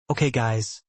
Okay guys,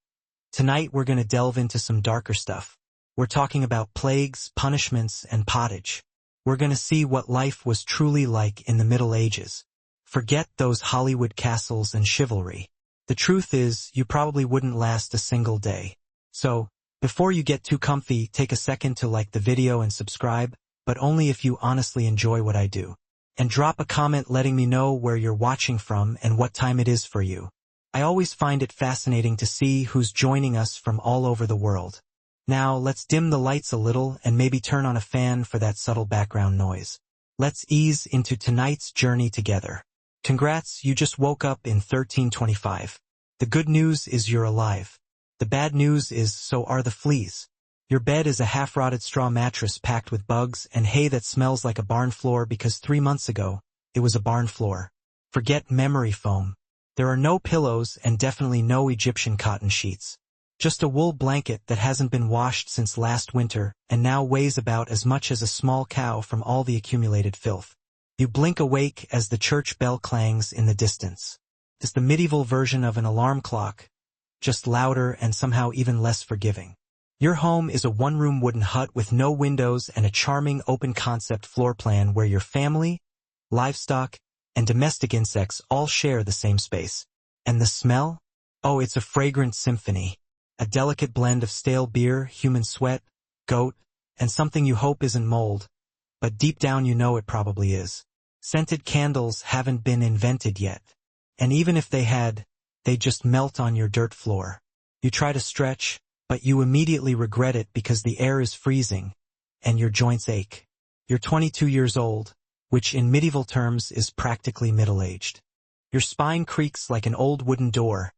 tonight we're gonna delve into some darker stuff. We're talking about plagues, punishments, and pottage. We're gonna see what life was truly like in the Middle Ages. Forget those Hollywood castles and chivalry. The truth is, you probably wouldn't last a single day. So, before you get too comfy, take a second to like the video and subscribe, but only if you honestly enjoy what I do. And drop a comment letting me know where you're watching from and what time it is for you. I always find it fascinating to see who's joining us from all over the world. Now, let's dim the lights a little and maybe turn on a fan for that subtle background noise. Let's ease into tonight's journey together. Congrats, you just woke up in 1325. The good news is you're alive. The bad news is so are the fleas. Your bed is a half-rotted straw mattress packed with bugs and hay that smells like a barn floor because 3 months ago, it was a barn floor. Forget memory foam. There are no pillows and definitely no Egyptian cotton sheets. Just a wool blanket that hasn't been washed since last winter and now weighs about as much as a small cow from all the accumulated filth. You blink awake as the church bell clangs in the distance. It's the medieval version of an alarm clock, just louder and somehow even less forgiving. Your home is a one-room wooden hut with no windows and a charming open-concept floor plan where your family, livestock, and domestic insects all share the same space. And the smell? Oh, it's a fragrant symphony. A delicate blend of stale beer, human sweat, goat, and something you hope isn't mold, but deep down you know it probably is. Scented candles haven't been invented yet. And even if they had, they just melt on your dirt floor. You try to stretch, but you immediately regret it because the air is freezing, and your joints ache. You're 22 years old, which in medieval terms is practically middle-aged. Your spine creaks like an old wooden door,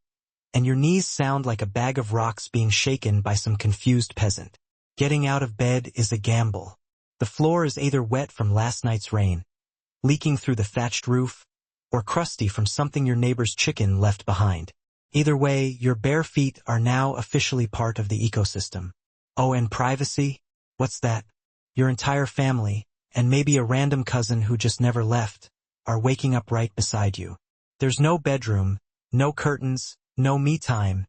and your knees sound like a bag of rocks being shaken by some confused peasant. Getting out of bed is a gamble. The floor is either wet from last night's rain, leaking through the thatched roof, or crusty from something your neighbor's chicken left behind. Either way, your bare feet are now officially part of the ecosystem. Oh, and privacy? What's that? Your entire family, and maybe a random cousin who just never left, are waking up right beside you. There's no bedroom, no curtains, no me time,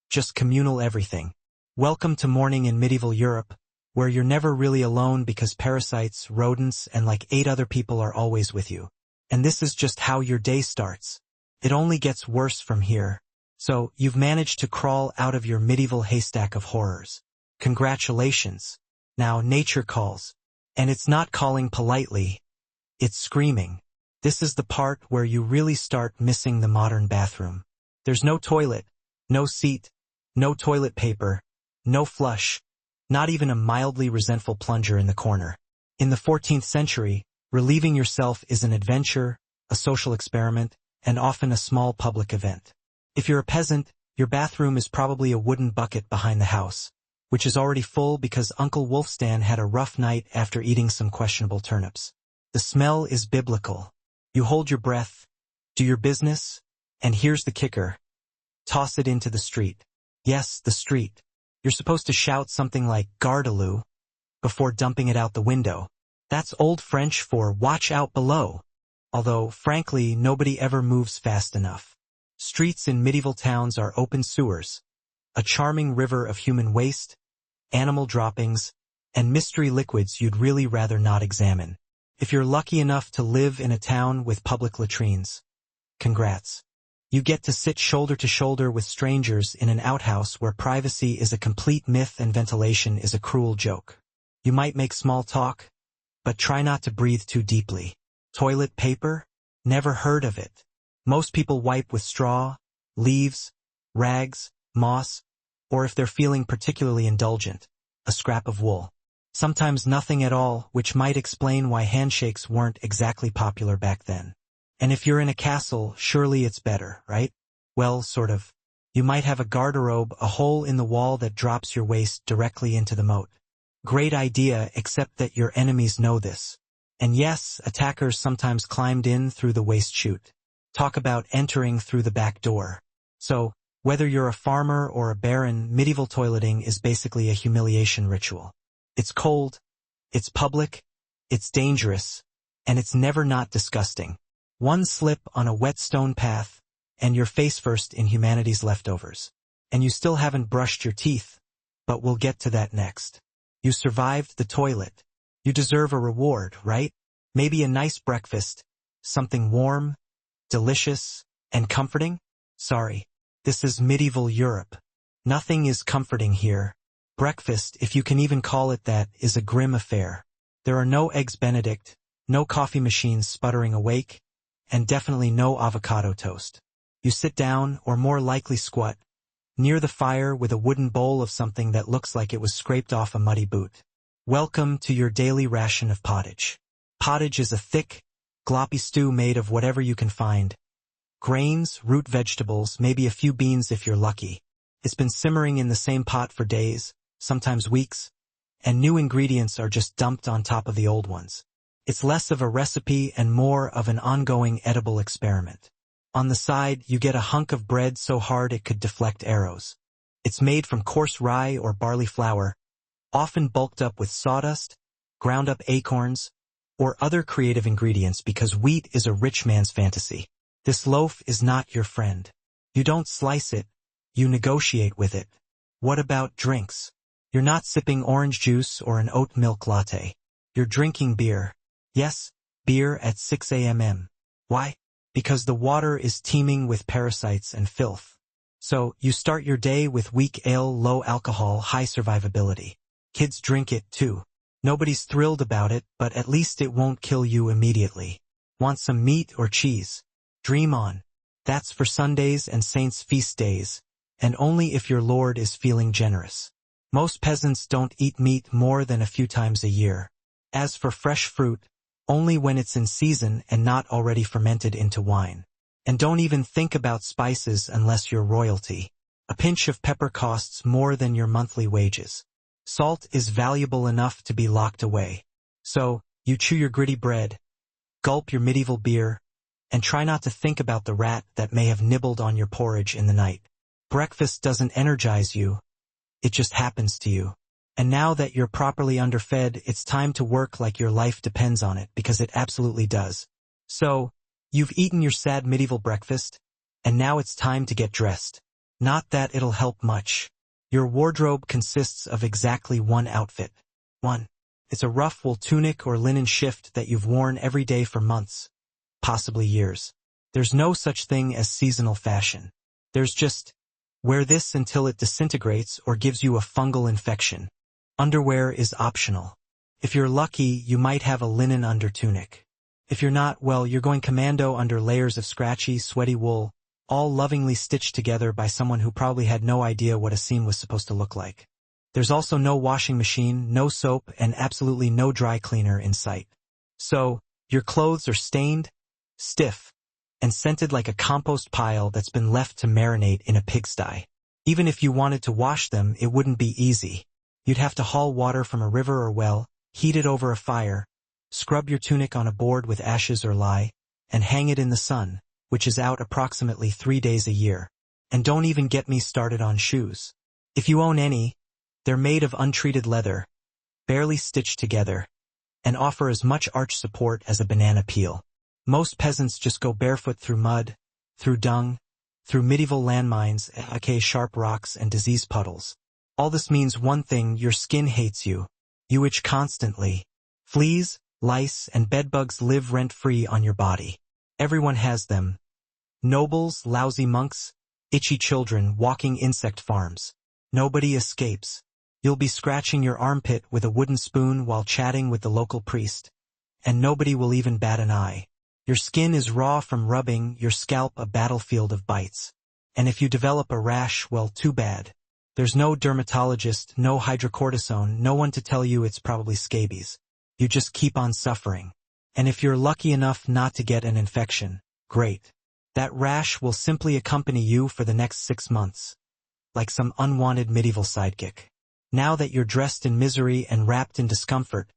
just communal everything. Welcome to morning in medieval Europe, where you're never really alone because parasites, rodents, and like 8 other people are always with you. And this is just how your day starts. It only gets worse from here. So, you've managed to crawl out of your medieval haystack of horrors. Congratulations. Now nature calls. And it's not calling politely. It's screaming. This is the part where you really start missing the modern bathroom. There's no toilet, no seat, no toilet paper, no flush, not even a mildly resentful plunger in the corner. In the 14th century, relieving yourself is an adventure, a social experiment, and often a small public event. If you're a peasant, your bathroom is probably a wooden bucket behind the house, which is already full because Uncle Wolfstan had a rough night after eating some questionable turnips. The smell is biblical. You hold your breath, do your business, and here's the kicker. Toss it into the street. Yes, the street. You're supposed to shout something like "Gardaloo" before dumping it out the window. That's Old French for "watch out below." Although, frankly, nobody ever moves fast enough. Streets in medieval towns are open sewers, a charming river of human waste, animal droppings, and mystery liquids you'd really rather not examine. If you're lucky enough to live in a town with public latrines, congrats. You get to sit shoulder to shoulder with strangers in an outhouse where privacy is a complete myth and ventilation is a cruel joke. You might make small talk, but try not to breathe too deeply. Toilet paper? Never heard of it. Most people wipe with straw, leaves, rags, moss, or if they're feeling particularly indulgent, a scrap of wool. Sometimes nothing at all, which might explain why handshakes weren't exactly popular back then. And if you're in a castle, surely it's better, right? Well, sort of. You might have a garderobe, a hole in the wall that drops your waist directly into the moat. Great idea, except that your enemies know this. And yes, attackers sometimes climbed in through the waist chute. Talk about entering through the back door. So, whether you're a farmer or a baron, medieval toileting is basically a humiliation ritual. It's cold, it's public, it's dangerous, and it's never not disgusting. One slip on a wet stone path, and you're face first in humanity's leftovers. And you still haven't brushed your teeth, but we'll get to that next. You survived the toilet. You deserve a reward, right? Maybe a nice breakfast, something warm, delicious, and comforting? Sorry, this is medieval Europe. Nothing is comforting here. Breakfast, if you can even call it that, is a grim affair. There are no eggs Benedict, no coffee machines sputtering awake, and definitely no avocado toast. You sit down, or more likely squat, near the fire with a wooden bowl of something that looks like it was scraped off a muddy boot. Welcome to your daily ration of pottage. Pottage is a thick, gloppy stew made of whatever you can find. Grains, root vegetables, maybe a few beans if you're lucky. It's been simmering in the same pot for days, sometimes weeks, and new ingredients are just dumped on top of the old ones. It's less of a recipe and more of an ongoing edible experiment. On the side, you get a hunk of bread so hard it could deflect arrows. It's made from coarse rye or barley flour, often bulked up with sawdust, ground up acorns, or other creative ingredients because wheat is a rich man's fantasy. This loaf is not your friend. You don't slice it, you negotiate with it. What about drinks? You're not sipping orange juice or an oat milk latte. You're drinking beer. Yes, beer at 6 a.m. Why? Because the water is teeming with parasites and filth. So, you start your day with weak ale, low alcohol, high survivability. Kids drink it too. Nobody's thrilled about it, but at least it won't kill you immediately. Want some meat or cheese? Dream on. That's for Sundays and saints' feast days, and only if your Lord is feeling generous. Most peasants don't eat meat more than a few times a year. As for fresh fruit, only when it's in season and not already fermented into wine. And don't even think about spices unless you're royalty. A pinch of pepper costs more than your monthly wages. Salt is valuable enough to be locked away. So, you chew your gritty bread, gulp your medieval beer, and try not to think about the rat that may have nibbled on your porridge in the night. Breakfast doesn't energize you, it just happens to you. And now that you're properly underfed, it's time to work like your life depends on it, because it absolutely does. So, you've eaten your sad medieval breakfast, and now it's time to get dressed. Not that it'll help much. Your wardrobe consists of exactly one outfit. 1. It's a rough wool tunic or linen shift that you've worn every day for months, possibly years. There's no such thing as seasonal fashion. There's just, wear this until it disintegrates or gives you a fungal infection. Underwear is optional. If you're lucky, you might have a linen undertunic. If you're not, well, you're going commando under layers of scratchy, sweaty wool, all lovingly stitched together by someone who probably had no idea what a seam was supposed to look like. There's also no washing machine, no soap, and absolutely no dry cleaner in sight. So, your clothes are stained, stiff, and scented like a compost pile that's been left to marinate in a pigsty. Even if you wanted to wash them, it wouldn't be easy. You'd have to haul water from a river or well, heat it over a fire, scrub your tunic on a board with ashes or lye, and hang it in the sun, which is out approximately 3 days a year. And don't even get me started on shoes. If you own any, they're made of untreated leather, barely stitched together, and offer as much arch support as a banana peel. Most peasants just go barefoot through mud, through dung, through medieval landmines, aka sharp rocks and disease puddles. All this means one thing: your skin hates you. You itch constantly. Fleas, lice, and bedbugs live rent-free on your body. Everyone has them. Nobles, lousy monks, itchy children, walking insect farms. Nobody escapes. You'll be scratching your armpit with a wooden spoon while chatting with the local priest, and nobody will even bat an eye. Your skin is raw from rubbing, your scalp a battlefield of bites. And if you develop a rash, well, too bad. There's no dermatologist, no hydrocortisone, no one to tell you it's probably scabies. You just keep on suffering. And if you're lucky enough not to get an infection, great. That rash will simply accompany you for the next 6 months. Like some unwanted medieval sidekick. Now that you're dressed in misery and wrapped in discomfort,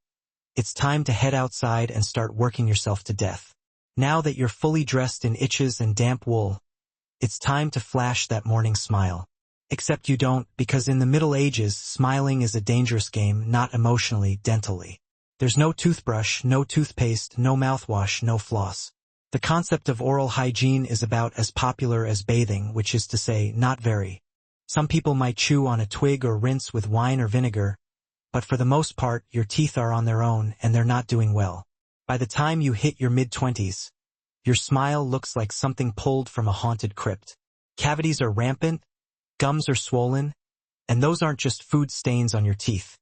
it's time to head outside and start working yourself to death. Now that you're fully dressed in itches and damp wool, it's time to flash that morning smile. Except you don't, because in the Middle Ages, smiling is a dangerous game, not emotionally, dentally. There's no toothbrush, no toothpaste, no mouthwash, no floss. The concept of oral hygiene is about as popular as bathing, which is to say, not very. Some people might chew on a twig or rinse with wine or vinegar, but for the most part, your teeth are on their own and they're not doing well. By the time you hit your mid-20s, your smile looks like something pulled from a haunted crypt. Cavities are rampant, gums are swollen, and those aren't just food stains on your teeth.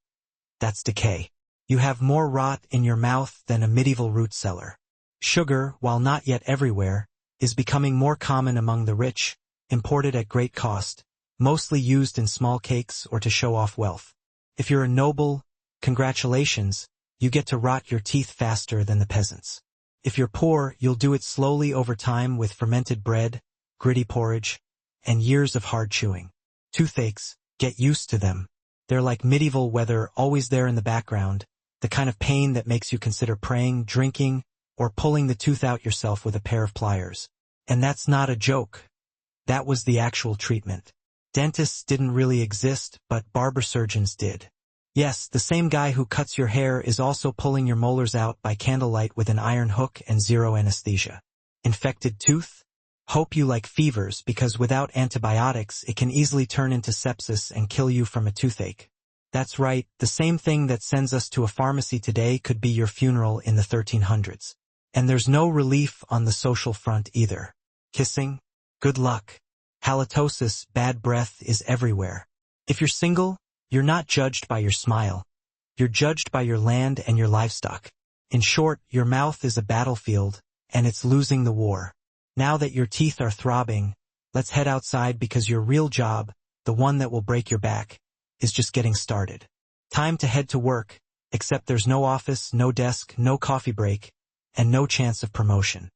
That's decay. You have more rot in your mouth than a medieval root cellar. Sugar, while not yet everywhere, is becoming more common among the rich, imported at great cost, mostly used in small cakes or to show off wealth. If you're a noble, congratulations, you get to rot your teeth faster than the peasants. If you're poor, you'll do it slowly over time with fermented bread, gritty porridge, and years of hard chewing. Toothaches, get used to them. They're like medieval weather, always there in the background, the kind of pain that makes you consider praying, drinking, or pulling the tooth out yourself with a pair of pliers. And that's not a joke. That was the actual treatment. Dentists didn't really exist, but barber surgeons did. Yes, the same guy who cuts your hair is also pulling your molars out by candlelight with an iron hook and zero anesthesia. Infected tooth? Hope you like fevers, because without antibiotics it can easily turn into sepsis and kill you from a toothache. That's right, the same thing that sends us to a pharmacy today could be your funeral in the 1300s. And there's no relief on the social front either. Kissing? Good luck. Halitosis, bad breath, is everywhere. If you're single, you're not judged by your smile. You're judged by your land and your livestock. In short, your mouth is a battlefield, and it's losing the war. Now that your teeth are throbbing, let's head outside because your real job, the one that will break your back, is just getting started. Time to head to work, except there's no office, no desk, no coffee break, and no chance of promotion.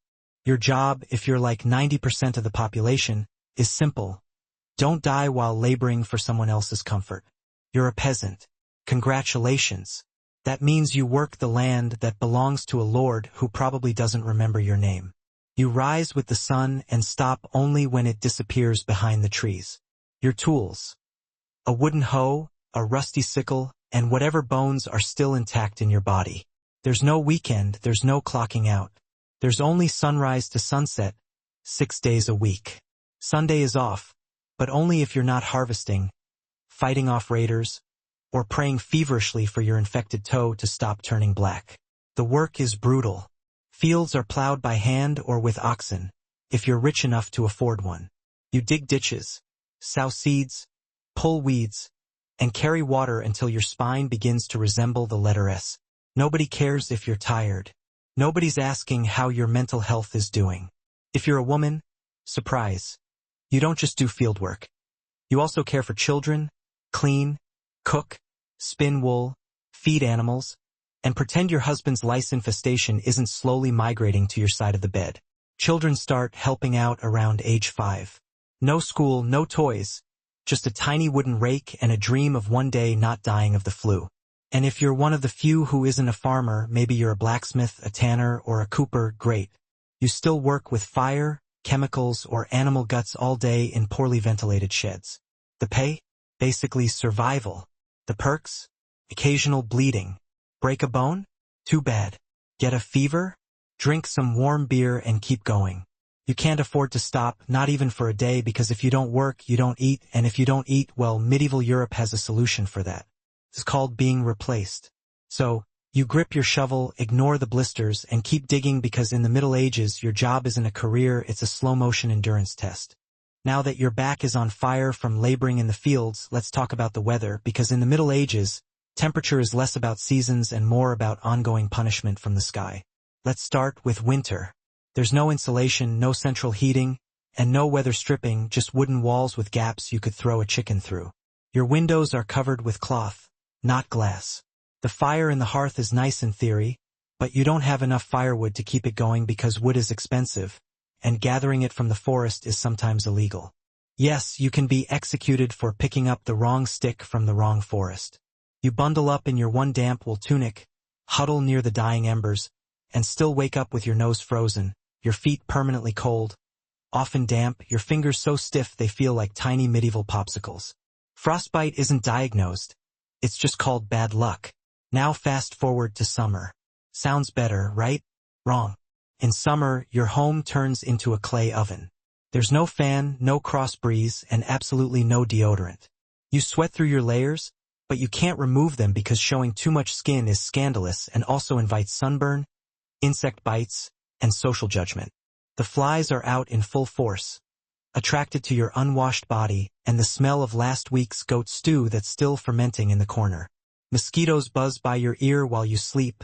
Your job, if you're like 90% of the population, is simple. Don't die while laboring for someone else's comfort. You're a peasant. Congratulations. That means you work the land that belongs to a lord who probably doesn't remember your name. You rise with the sun and stop only when it disappears behind the trees. Your tools. A wooden hoe, a rusty sickle, and whatever bones are still intact in your body. There's no weekend, there's no clocking out. There's only sunrise to sunset, 6 days a week. Sunday is off, but only if you're not harvesting, fighting off raiders, or praying feverishly for your infected toe to stop turning black. The work is brutal. Fields are plowed by hand or with oxen, if you're rich enough to afford one. You dig ditches, sow seeds, pull weeds, and carry water until your spine begins to resemble the letter S. Nobody cares if you're tired. Nobody's asking how your mental health is doing. If you're a woman, surprise. You don't just do field work. You also care for children, clean, cook, spin wool, feed animals, and pretend your husband's lice infestation isn't slowly migrating to your side of the bed. Children start helping out around age 5. No school, no toys, just a tiny wooden rake and a dream of one day not dying of the flu. And if you're one of the few who isn't a farmer, maybe you're a blacksmith, a tanner, or a cooper, great. You still work with fire, chemicals, or animal guts all day in poorly ventilated sheds. The pay? Basically survival. The perks? Occasional bleeding. Break a bone? Too bad. Get a fever? Drink some warm beer and keep going. You can't afford to stop, not even for a day, because if you don't work, you don't eat, and if you don't eat, well, medieval Europe has a solution for that. It's called being replaced. So, you grip your shovel, ignore the blisters, and keep digging because in the Middle Ages, your job isn't a career, it's a slow-motion endurance test. Now that your back is on fire from laboring in the fields, let's talk about the weather, because in the Middle Ages, temperature is less about seasons and more about ongoing punishment from the sky. Let's start with winter. There's no insulation, no central heating, and no weather stripping, just wooden walls with gaps you could throw a chicken through. Your windows are covered with cloth, not glass. The fire in the hearth is nice in theory, but you don't have enough firewood to keep it going because wood is expensive, and gathering it from the forest is sometimes illegal. Yes, you can be executed for picking up the wrong stick from the wrong forest. You bundle up in your one damp wool tunic, huddle near the dying embers, and still wake up with your nose frozen, your feet permanently cold, often damp, your fingers so stiff they feel like tiny medieval popsicles. Frostbite isn't diagnosed. It's just called bad luck. Now fast forward to summer. Sounds better, right? Wrong. In summer, your home turns into a clay oven. There's no fan, no cross breeze, and absolutely no deodorant. You sweat through your layers, but you can't remove them because showing too much skin is scandalous and also invites sunburn, insect bites, and social judgment. The flies are out in full force, attracted to your unwashed body and the smell of last week's goat stew that's still fermenting in the corner. Mosquitoes buzz by your ear while you sleep,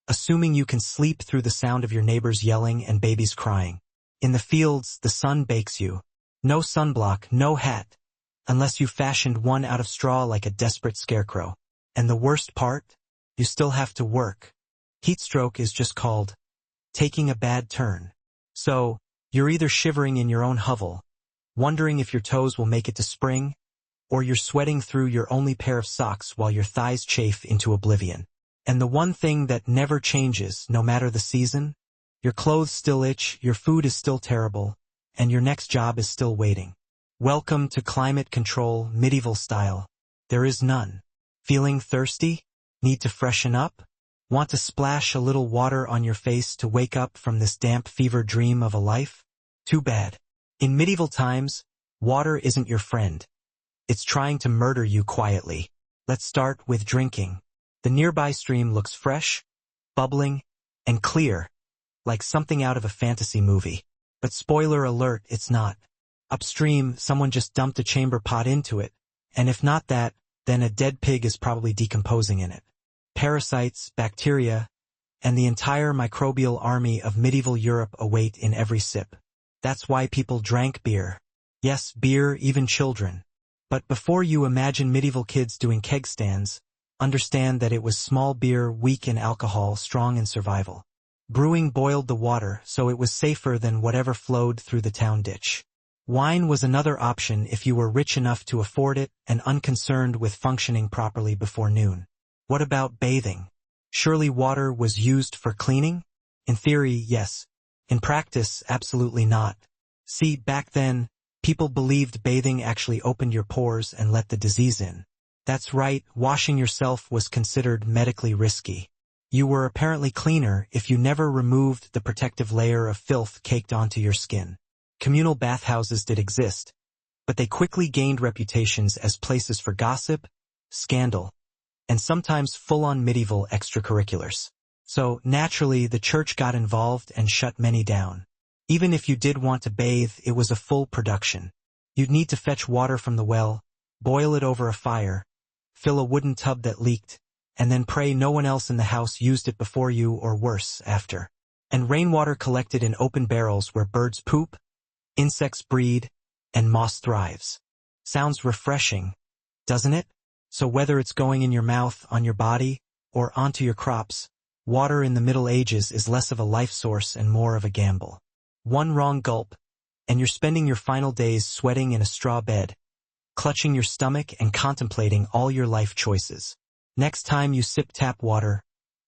assuming you can sleep through the sound of your neighbors yelling and babies crying. In the fields, the sun bakes you. No sunblock, no hat, unless you fashioned one out of straw like a desperate scarecrow. And the worst part? You still have to work. Heatstroke is just called taking a bad turn. So, you're either shivering in your own hovel, wondering if your toes will make it to spring, or you're sweating through your only pair of socks while your thighs chafe into oblivion. And the one thing that never changes, no matter the season, your clothes still itch, your food is still terrible, and your next job is still waiting. Welcome to climate control, medieval style. There is none. Feeling thirsty? Need to freshen up? Want to splash a little water on your face to wake up from this damp fever dream of a life? Too bad. In medieval times, water isn't your friend. It's trying to murder you quietly. Let's start with drinking. The nearby stream looks fresh, bubbling, and clear, like something out of a fantasy movie. But spoiler alert, it's not. Upstream, someone just dumped a chamber pot into it, and if not that, then a dead pig is probably decomposing in it. Parasites, bacteria, and the entire microbial army of medieval Europe await in every sip. That's why people drank beer. Yes, beer, even children. But before you imagine medieval kids doing keg stands, understand that it was small beer, weak in alcohol, strong in survival. Brewing boiled the water, so it was safer than whatever flowed through the town ditch. Wine was another option if you were rich enough to afford it and unconcerned with functioning properly before noon. What about bathing? Surely water was used for cleaning? In theory, yes. In practice, absolutely not. See, back then, people believed bathing actually opened your pores and let the disease in. That's right, washing yourself was considered medically risky. You were apparently cleaner if you never removed the protective layer of filth caked onto your skin. Communal bathhouses did exist, but they quickly gained reputations as places for gossip, scandal, and sometimes full-on medieval extracurriculars. So, naturally, the church got involved and shut many down. Even if you did want to bathe, it was a full production. You'd need to fetch water from the well, boil it over a fire, fill a wooden tub that leaked, and then pray no one else in the house used it before you or worse, after. And rainwater collected in open barrels where birds poop, insects breed, and moss thrives. Sounds refreshing, doesn't it? So whether it's going in your mouth, on your body, or onto your crops, water in the Middle Ages is less of a life source and more of a gamble. One wrong gulp, and you're spending your final days sweating in a straw bed, clutching your stomach and contemplating all your life choices. Next time you sip tap water,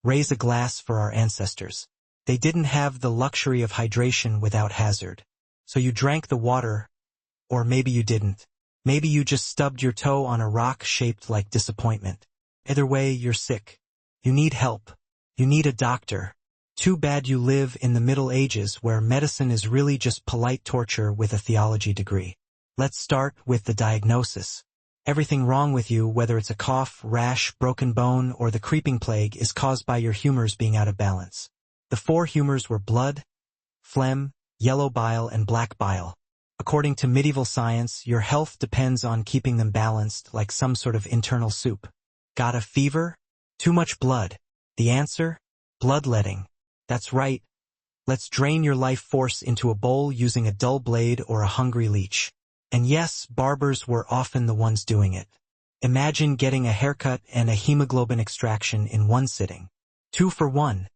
raise a glass for our ancestors. They didn't have the luxury of hydration without hazard. So you drank the water, or maybe you didn't. Maybe you just stubbed your toe on a rock shaped like disappointment. Either way, you're sick. You need help. You need a doctor. Too bad you live in the Middle Ages where medicine is really just polite torture with a theology degree. Let's start with the diagnosis. Everything wrong with you, whether it's a cough, rash, broken bone, or the creeping plague, is caused by your humors being out of balance. The four humors were blood, phlegm, yellow bile, and black bile. According to medieval science, your health depends on keeping them balanced, like some sort of internal soup. Got a fever? Too much blood. The answer? Bloodletting. That's right. Let's drain your life force into a bowl using a dull blade or a hungry leech. And yes, barbers were often the ones doing it. Imagine getting a haircut and a hemoglobin extraction in one sitting. 2 for 1.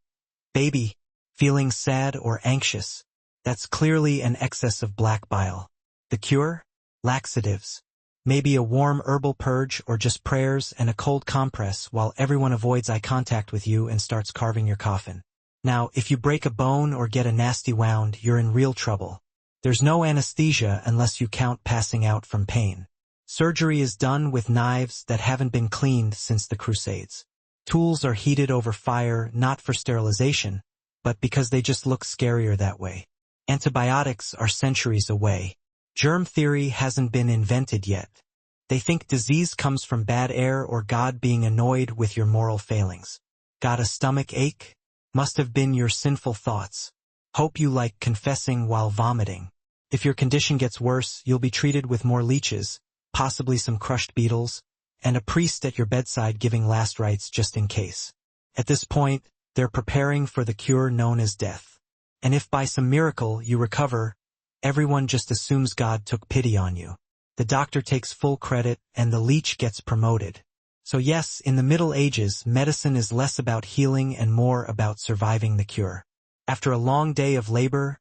Baby, feeling sad or anxious? That's clearly an excess of black bile. The cure? Laxatives. Maybe a warm herbal purge or just prayers and a cold compress while everyone avoids eye contact with you and starts carving your coffin. Now, if you break a bone or get a nasty wound, you're in real trouble. There's no anesthesia unless you count passing out from pain. Surgery is done with knives that haven't been cleaned since the Crusades. Tools are heated over fire not for sterilization, but because they just look scarier that way. Antibiotics are centuries away. Germ theory hasn't been invented yet. They think disease comes from bad air or God being annoyed with your moral failings. Got a stomach ache? Must have been your sinful thoughts. Hope you like confessing while vomiting. If your condition gets worse, you'll be treated with more leeches, possibly some crushed beetles, and a priest at your bedside giving last rites just in case. At this point, they're preparing for the cure known as death. And if by some miracle you recover, everyone just assumes God took pity on you. The doctor takes full credit and the leech gets promoted. So yes, in the Middle Ages, medicine is less about healing and more about surviving the cure. After a long day of labor,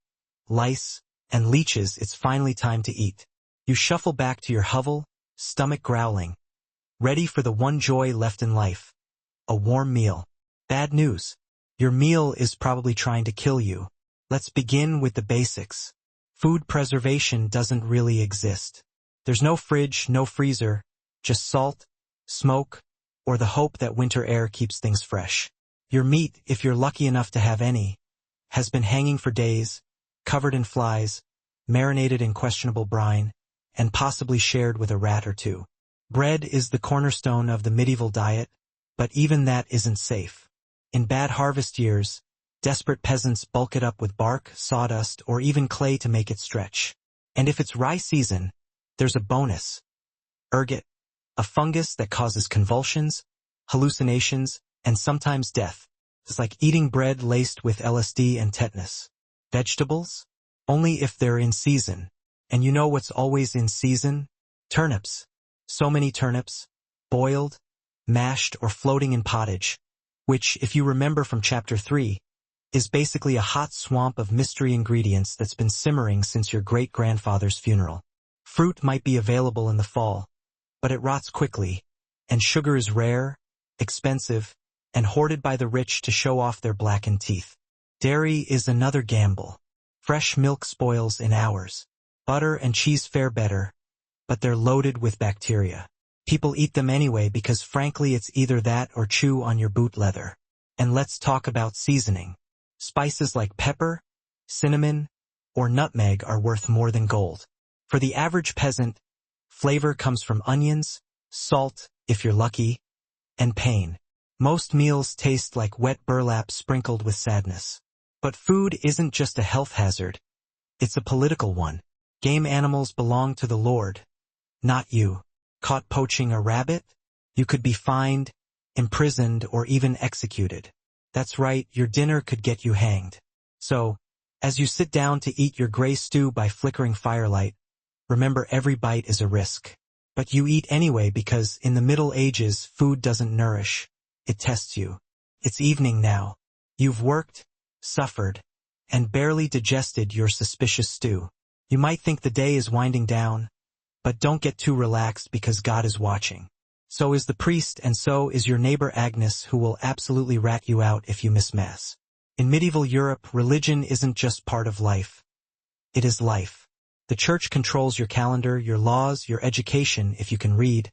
lice, and leeches, it's finally time to eat. You shuffle back to your hovel, stomach growling, ready for the one joy left in life, a warm meal. Bad news. Your meal is probably trying to kill you. Let's begin with the basics. Food preservation doesn't really exist. There's no fridge, no freezer, just salt, smoke, or the hope that winter air keeps things fresh. Your meat, if you're lucky enough to have any, has been hanging for days, covered in flies, marinated in questionable brine, and possibly shared with a rat or two. Bread is the cornerstone of the medieval diet, but even that isn't safe. In bad harvest years, desperate peasants bulk it up with bark, sawdust, or even clay to make it stretch. And if it's rye season, there's a bonus. Ergot, a fungus that causes convulsions, hallucinations, and sometimes death. It's like eating bread laced with LSD and tetanus. Vegetables? Only if they're in season. And you know what's always in season? Turnips. So many turnips, boiled, mashed, or floating in pottage, which, if you remember from Chapter 3, is basically a hot swamp of mystery ingredients that's been simmering since your great-grandfather's funeral. Fruit might be available in the fall, but it rots quickly, and sugar is rare, expensive, and hoarded by the rich to show off their blackened teeth. Dairy is another gamble. Fresh milk spoils in hours. Butter and cheese fare better, but they're loaded with bacteria. People eat them anyway because frankly it's either that or chew on your boot leather. And let's talk about seasoning. Spices like pepper, cinnamon, or nutmeg are worth more than gold. For the average peasant, flavor comes from onions, salt, if you're lucky, and pain. Most meals taste like wet burlap sprinkled with sadness. But food isn't just a health hazard, it's a political one. Game animals belong to the Lord, not you. Caught poaching a rabbit? You could be fined, imprisoned, or even executed. That's right, your dinner could get you hanged. So, as you sit down to eat your gray stew by flickering firelight, remember every bite is a risk. But you eat anyway because in the Middle Ages, food doesn't nourish, it tests you. It's evening now. You've worked, suffered, and barely digested your suspicious stew. You might think the day is winding down, but don't get too relaxed because God is watching. So is the priest, and so is your neighbor Agnes, who will absolutely rat you out if you miss Mass. In medieval Europe, religion isn't just part of life. It is life. The church controls your calendar, your laws, your education, if you can read,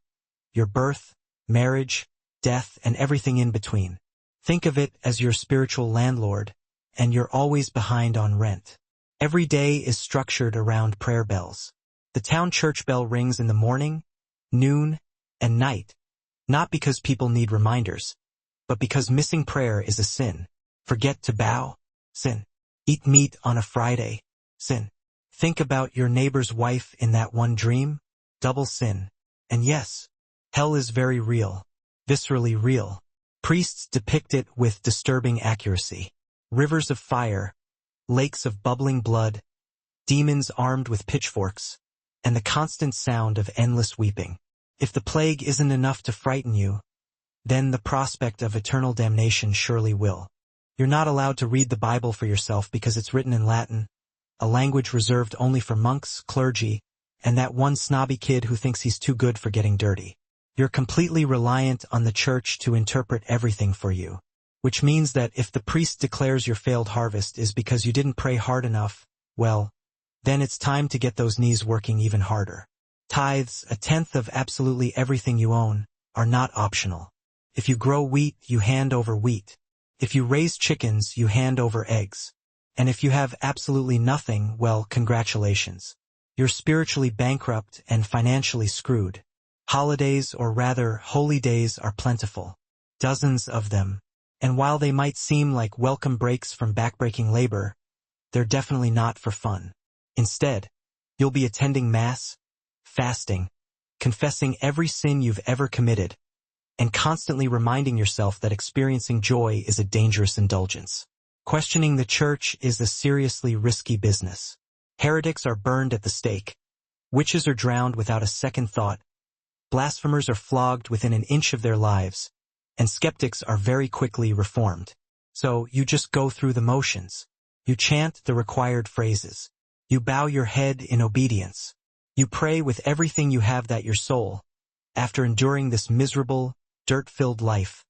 your birth, marriage, death, and everything in between. Think of it as your spiritual landlord, and you're always behind on rent. Every day is structured around prayer bells. The town church bell rings in the morning, noon, and night, not because people need reminders, but because missing prayer is a sin. Forget to bow? Sin. Eat meat on a Friday? Sin. Think about your neighbor's wife in that one dream? Double sin. And yes, hell is very real, viscerally real. Priests depict it with disturbing accuracy. Rivers of fire, lakes of bubbling blood, demons armed with pitchforks, and the constant sound of endless weeping. If the plague isn't enough to frighten you, then the prospect of eternal damnation surely will. You're not allowed to read the Bible for yourself because it's written in Latin, a language reserved only for monks, clergy, and that one snobby kid who thinks he's too good for getting dirty. You're completely reliant on the church to interpret everything for you, which means that if the priest declares your failed harvest is because you didn't pray hard enough, well, then it's time to get those knees working even harder. Tithes, a tenth of absolutely everything you own, are not optional. If you grow wheat, you hand over wheat. If you raise chickens, you hand over eggs. And if you have absolutely nothing, well, congratulations. You're spiritually bankrupt and financially screwed. Holidays, or rather, holy days, are plentiful. Dozens of them. And while they might seem like welcome breaks from backbreaking labor, they're definitely not for fun. Instead, you'll be attending Mass, fasting, confessing every sin you've ever committed, and constantly reminding yourself that experiencing joy is a dangerous indulgence. Questioning the church is a seriously risky business. Heretics are burned at the stake. Witches are drowned without a second thought. Blasphemers are flogged within an inch of their lives, and skeptics are very quickly reformed. So you just go through the motions. You chant the required phrases. You bow your head in obedience. You pray with everything you have that your soul, after enduring this miserable, dirt-filled life,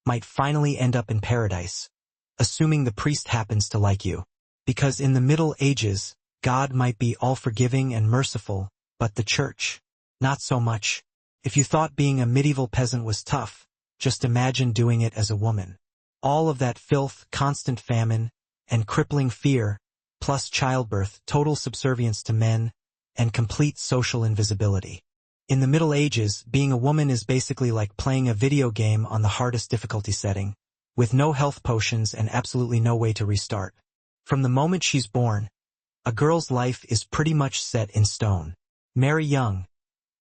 might finally end up in paradise, assuming the priest happens to like you. Because in the Middle Ages, God might be all-forgiving and merciful, but the church, not so much. If you thought being a medieval peasant was tough, just imagine doing it as a woman. All of that filth, constant famine, and crippling fear, plus childbirth, total subservience to men, and complete social invisibility. In the Middle Ages, being a woman is basically like playing a video game on the hardest difficulty setting, with no health potions and absolutely no way to restart. From the moment she's born, a girl's life is pretty much set in stone. Marry young,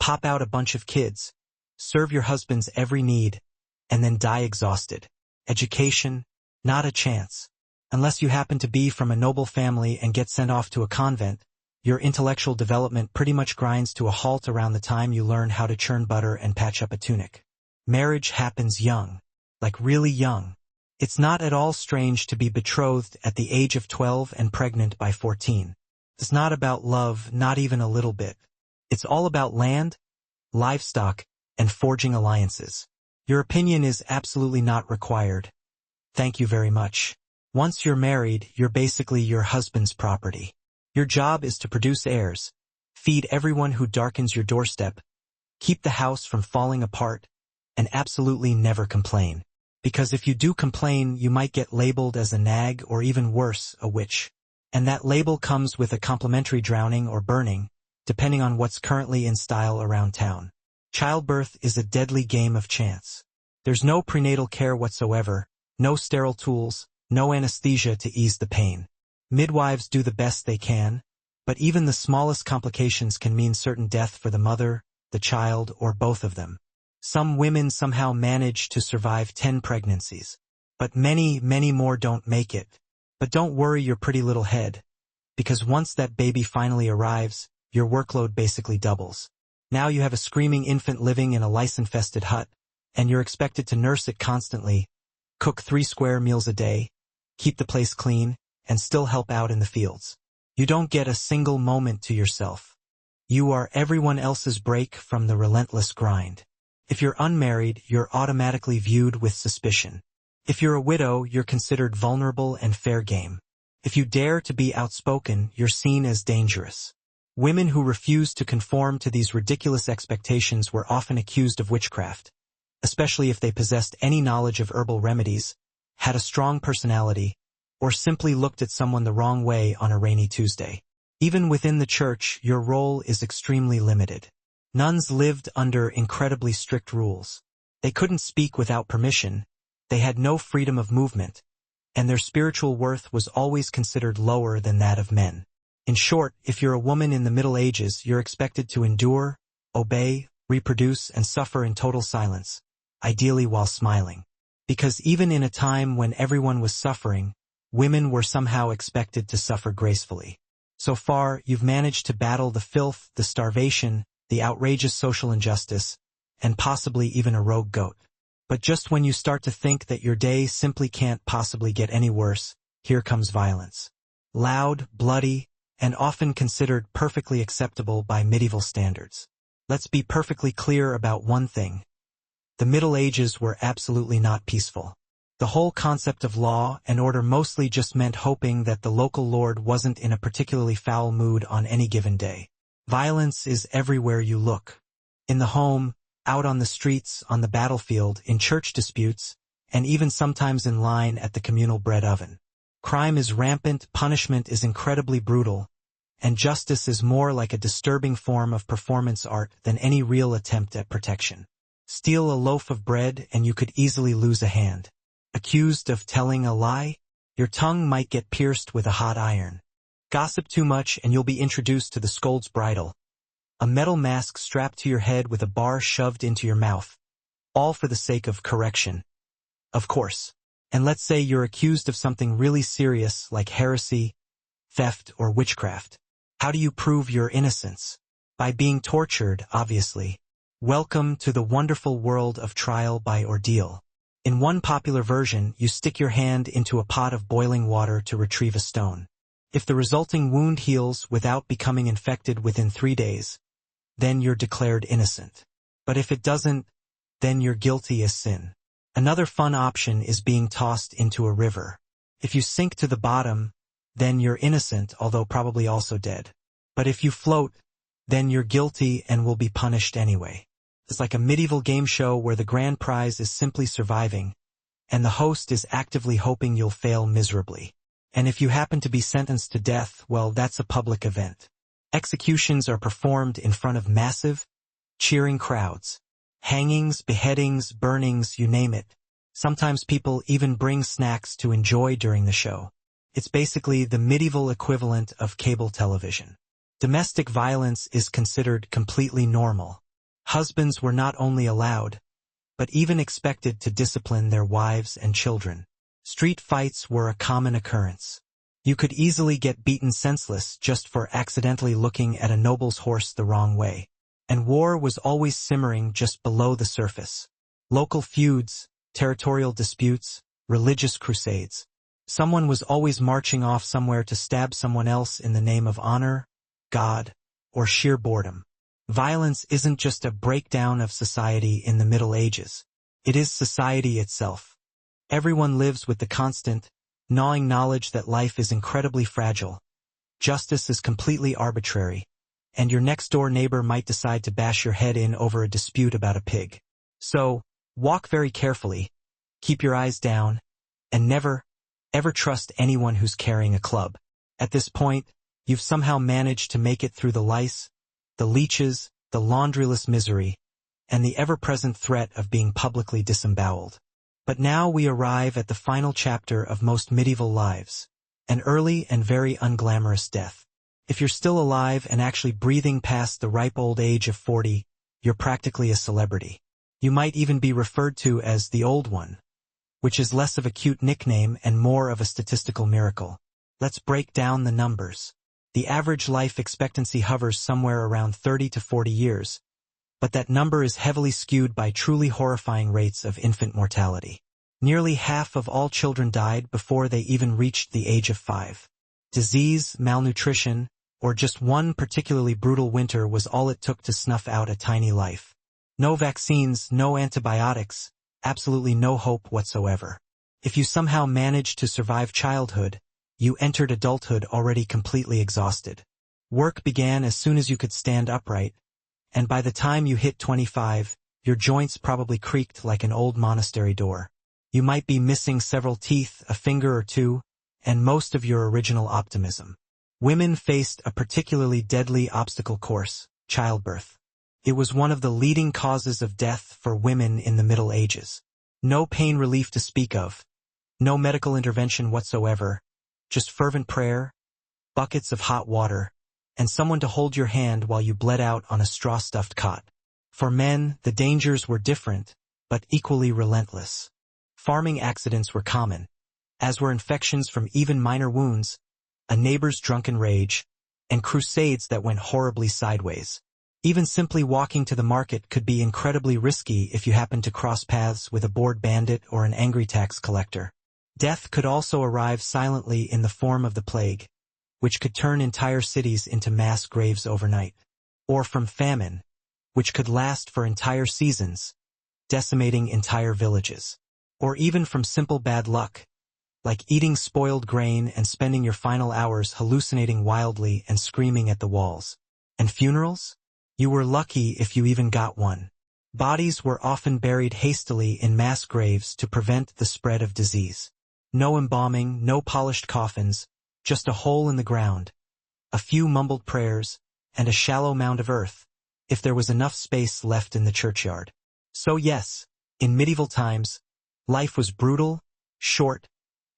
pop out a bunch of kids, serve your husband's every need, and then die exhausted. Education? Not a chance. Unless you happen to be from a noble family and get sent off to a convent, your intellectual development pretty much grinds to a halt around the time you learn how to churn butter and patch up a tunic. Marriage happens young. Like really young. It's not at all strange to be betrothed at the age of 12 and pregnant by 14. It's not about love, not even a little bit. It's all about land, livestock, and forging alliances. Your opinion is absolutely not required. Thank you very much. Once you're married, you're basically your husband's property. Your job is to produce heirs, feed everyone who darkens your doorstep, keep the house from falling apart, and absolutely never complain. Because if you do complain, you might get labeled as a nag or even worse, a witch. And that label comes with a complimentary drowning or burning, depending on what's currently in style around town. Childbirth is a deadly game of chance. There's no prenatal care whatsoever, no sterile tools, no anesthesia to ease the pain. Midwives do the best they can, but even the smallest complications can mean certain death for the mother, the child, or both of them. Some women somehow manage to survive 10 pregnancies, but many, many more don't make it. But don't worry your pretty little head, because once that baby finally arrives, your workload basically doubles. Now you have a screaming infant living in a lice-infested hut, and you're expected to nurse it constantly, cook 3 square meals a day, keep the place clean, and still help out in the fields. You don't get a single moment to yourself. You are everyone else's break from the relentless grind. If you're unmarried, you're automatically viewed with suspicion. If you're a widow, you're considered vulnerable and fair game. If you dare to be outspoken, you're seen as dangerous. Women who refuse to conform to these ridiculous expectations were often accused of witchcraft, especially if they possessed any knowledge of herbal remedies, had a strong personality, or simply looked at someone the wrong way on a rainy Tuesday. Even within the church, your role is extremely limited. Nuns lived under incredibly strict rules. They couldn't speak without permission, they had no freedom of movement, and their spiritual worth was always considered lower than that of men. In short, if you're a woman in the Middle Ages, you're expected to endure, obey, reproduce, and suffer in total silence, ideally while smiling. Because even in a time when everyone was suffering, women were somehow expected to suffer gracefully. So far, you've managed to battle the filth, the starvation, the outrageous social injustice, and possibly even a rogue goat. But just when you start to think that your day simply can't possibly get any worse, here comes violence. Loud, bloody, and often considered perfectly acceptable by medieval standards. Let's be perfectly clear about one thing. The Middle Ages were absolutely not peaceful. The whole concept of law and order mostly just meant hoping that the local lord wasn't in a particularly foul mood on any given day. Violence is everywhere you look. In the home, out on the streets, on the battlefield, in church disputes, and even sometimes in line at the communal bread oven. Crime is rampant, punishment is incredibly brutal, and justice is more like a disturbing form of performance art than any real attempt at protection. Steal a loaf of bread and you could easily lose a hand. Accused of telling a lie? Your tongue might get pierced with a hot iron. Gossip too much and you'll be introduced to the scold's bridle. A metal mask strapped to your head with a bar shoved into your mouth. All for the sake of correction. Of course. And let's say you're accused of something really serious like heresy, theft, or witchcraft. How do you prove your innocence? By being tortured, obviously. Welcome to the wonderful world of trial by ordeal. In one popular version, you stick your hand into a pot of boiling water to retrieve a stone. If the resulting wound heals without becoming infected within 3 days, then you're declared innocent. But if it doesn't, then you're guilty as sin. Another fun option is being tossed into a river. If you sink to the bottom, then you're innocent, although probably also dead. But if you float, then you're guilty and will be punished anyway. It's like a medieval game show where the grand prize is simply surviving, and the host is actively hoping you'll fail miserably. And if you happen to be sentenced to death, well, that's a public event. Executions are performed in front of massive, cheering crowds. Hangings, beheadings, burnings, you name it. Sometimes people even bring snacks to enjoy during the show. It's basically the medieval equivalent of cable television. Domestic violence is considered completely normal. Husbands were not only allowed, but even expected to discipline their wives and children. Street fights were a common occurrence. You could easily get beaten senseless just for accidentally looking at a noble's horse the wrong way. And war was always simmering just below the surface. Local feuds, territorial disputes, religious crusades. Someone was always marching off somewhere to stab someone else in the name of honor, God, or sheer boredom. Violence isn't just a breakdown of society in the Middle Ages. It is society itself. Everyone lives with the constant, gnawing knowledge that life is incredibly fragile. Justice is completely arbitrary, and your next-door neighbor might decide to bash your head in over a dispute about a pig. So, walk very carefully, keep your eyes down, and never, ever trust anyone who's carrying a club. At this point, you've somehow managed to make it through the lice, the leeches, the laundryless misery, and the ever-present threat of being publicly disemboweled. But now we arrive at the final chapter of most medieval lives, an early and very unglamorous death. If you're still alive and actually breathing past the ripe old age of 40, you're practically a celebrity. You might even be referred to as the Old One, which is less of a cute nickname and more of a statistical miracle. Let's break down the numbers. The average life expectancy hovers somewhere around 30 to 40 years, but that number is heavily skewed by truly horrifying rates of infant mortality. Nearly half of all children died before they even reached the age of 5. Disease, malnutrition, or just one particularly brutal winter was all it took to snuff out a tiny life. No vaccines, no antibiotics, absolutely no hope whatsoever. If you somehow managed to survive childhood, you entered adulthood already completely exhausted. Work began as soon as you could stand upright, and by the time you hit 25, your joints probably creaked like an old monastery door. You might be missing several teeth, a finger or two, and most of your original optimism. Women faced a particularly deadly obstacle course, childbirth. It was one of the leading causes of death for women in the Middle Ages. No pain relief to speak of, no medical intervention whatsoever, just fervent prayer, buckets of hot water, and someone to hold your hand while you bled out on a straw-stuffed cot. For men, the dangers were different, but equally relentless. Farming accidents were common, as were infections from even minor wounds, a neighbor's drunken rage, and crusades that went horribly sideways. Even simply walking to the market could be incredibly risky if you happened to cross paths with a bored bandit or an angry tax collector. Death could also arrive silently in the form of the plague, which could turn entire cities into mass graves overnight. Or from famine, which could last for entire seasons, decimating entire villages. Or even from simple bad luck, like eating spoiled grain and spending your final hours hallucinating wildly and screaming at the walls. And funerals? You were lucky if you even got one. Bodies were often buried hastily in mass graves to prevent the spread of disease. No embalming, no polished coffins, just a hole in the ground, a few mumbled prayers, and a shallow mound of earth, if there was enough space left in the churchyard. So yes, in medieval times, life was brutal, short,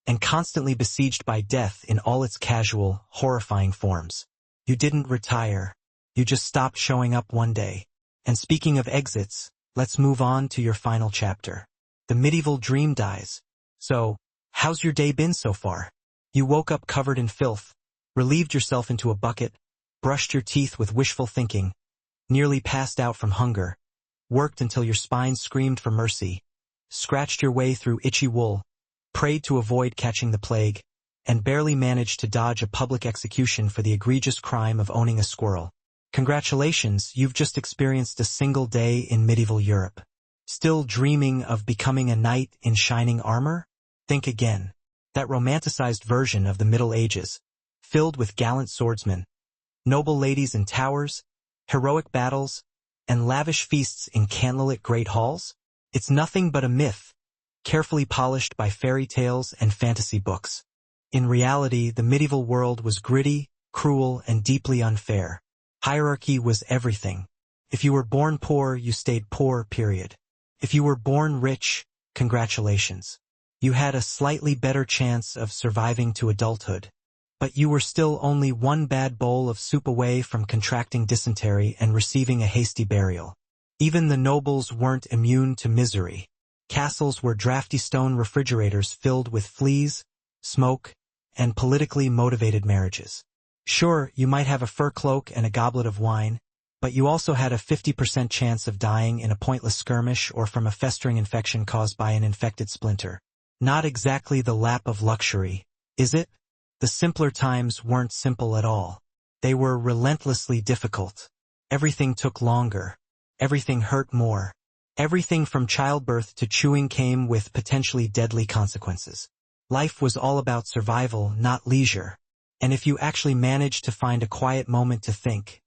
and constantly besieged by death in all its casual, horrifying forms. You didn't retire. You just stopped showing up one day. And speaking of exits, let's move on to your final chapter. The medieval dream dies. So, how's your day been so far? You woke up covered in filth, relieved yourself into a bucket, brushed your teeth with wishful thinking, nearly passed out from hunger, worked until your spine screamed for mercy, scratched your way through itchy wool, prayed to avoid catching the plague, and barely managed to dodge a public execution for the egregious crime of owning a squirrel. Congratulations, you've just experienced a single day in medieval Europe. Still dreaming of becoming a knight in shining armor? Think again. That romanticized version of the Middle Ages, filled with gallant swordsmen, noble ladies in towers, heroic battles, and lavish feasts in candlelit great halls? It's nothing but a myth, carefully polished by fairy tales and fantasy books. In reality, the medieval world was gritty, cruel, and deeply unfair. Hierarchy was everything. If you were born poor, you stayed poor, period. If you were born rich, congratulations. You had a slightly better chance of surviving to adulthood. But you were still only one bad bowl of soup away from contracting dysentery and receiving a hasty burial. Even the nobles weren't immune to misery. Castles were drafty stone refrigerators filled with fleas, smoke, and politically motivated marriages. Sure, you might have a fur cloak and a goblet of wine, but you also had a 50% chance of dying in a pointless skirmish or from a festering infection caused by an infected splinter. Not exactly the lap of luxury, is it? The simpler times weren't simple at all. They were relentlessly difficult. Everything took longer. Everything hurt more. Everything from childbirth to chewing came with potentially deadly consequences. Life was all about survival, not leisure. And if you actually managed to find a quiet moment to think,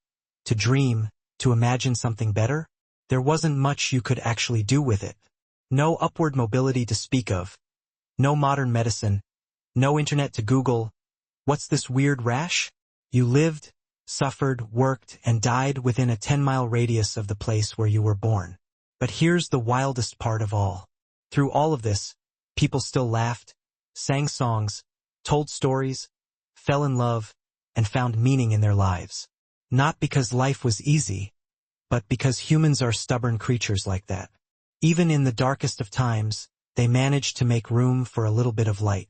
to dream, to imagine something better, there wasn't much you could actually do with it. No upward mobility to speak of. No modern medicine. No internet to Google, "What's this weird rash?" You lived, suffered, worked, and died within a 10-mile radius of the place where you were born. But here's the wildest part of all. Through all of this, people still laughed, sang songs, told stories, fell in love, and found meaning in their lives. Not because life was easy, but because humans are stubborn creatures like that. Even in the darkest of times, they managed to make room for a little bit of light.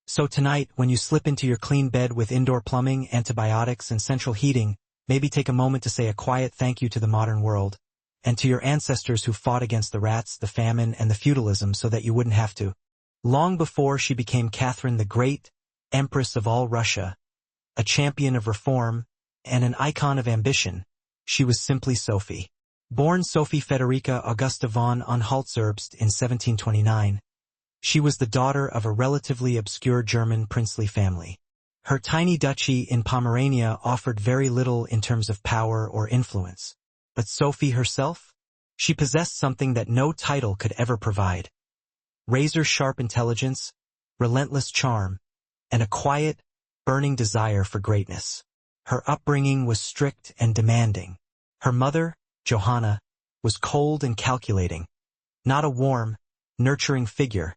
So tonight, when you slip into your clean bed with indoor plumbing, antibiotics, and central heating, maybe take a moment to say a quiet thank you to the modern world, and to your ancestors who fought against the rats, the famine, and the feudalism so that you wouldn't have to. Long before she became Catherine the Great, Empress of all Russia, a champion of reform, and an icon of ambition, she was simply Sophie. Born Sophie Federica Augusta von Anhalt-Zerbst in 1729, she was the daughter of a relatively obscure German princely family. Her tiny duchy in Pomerania offered very little in terms of power or influence. But Sophie herself? She possessed something that no title could ever provide. Razor-sharp intelligence, relentless charm, and a quiet, burning desire for greatness. Her upbringing was strict and demanding. Her mother, Johanna, was cold and calculating. Not a warm, nurturing figure,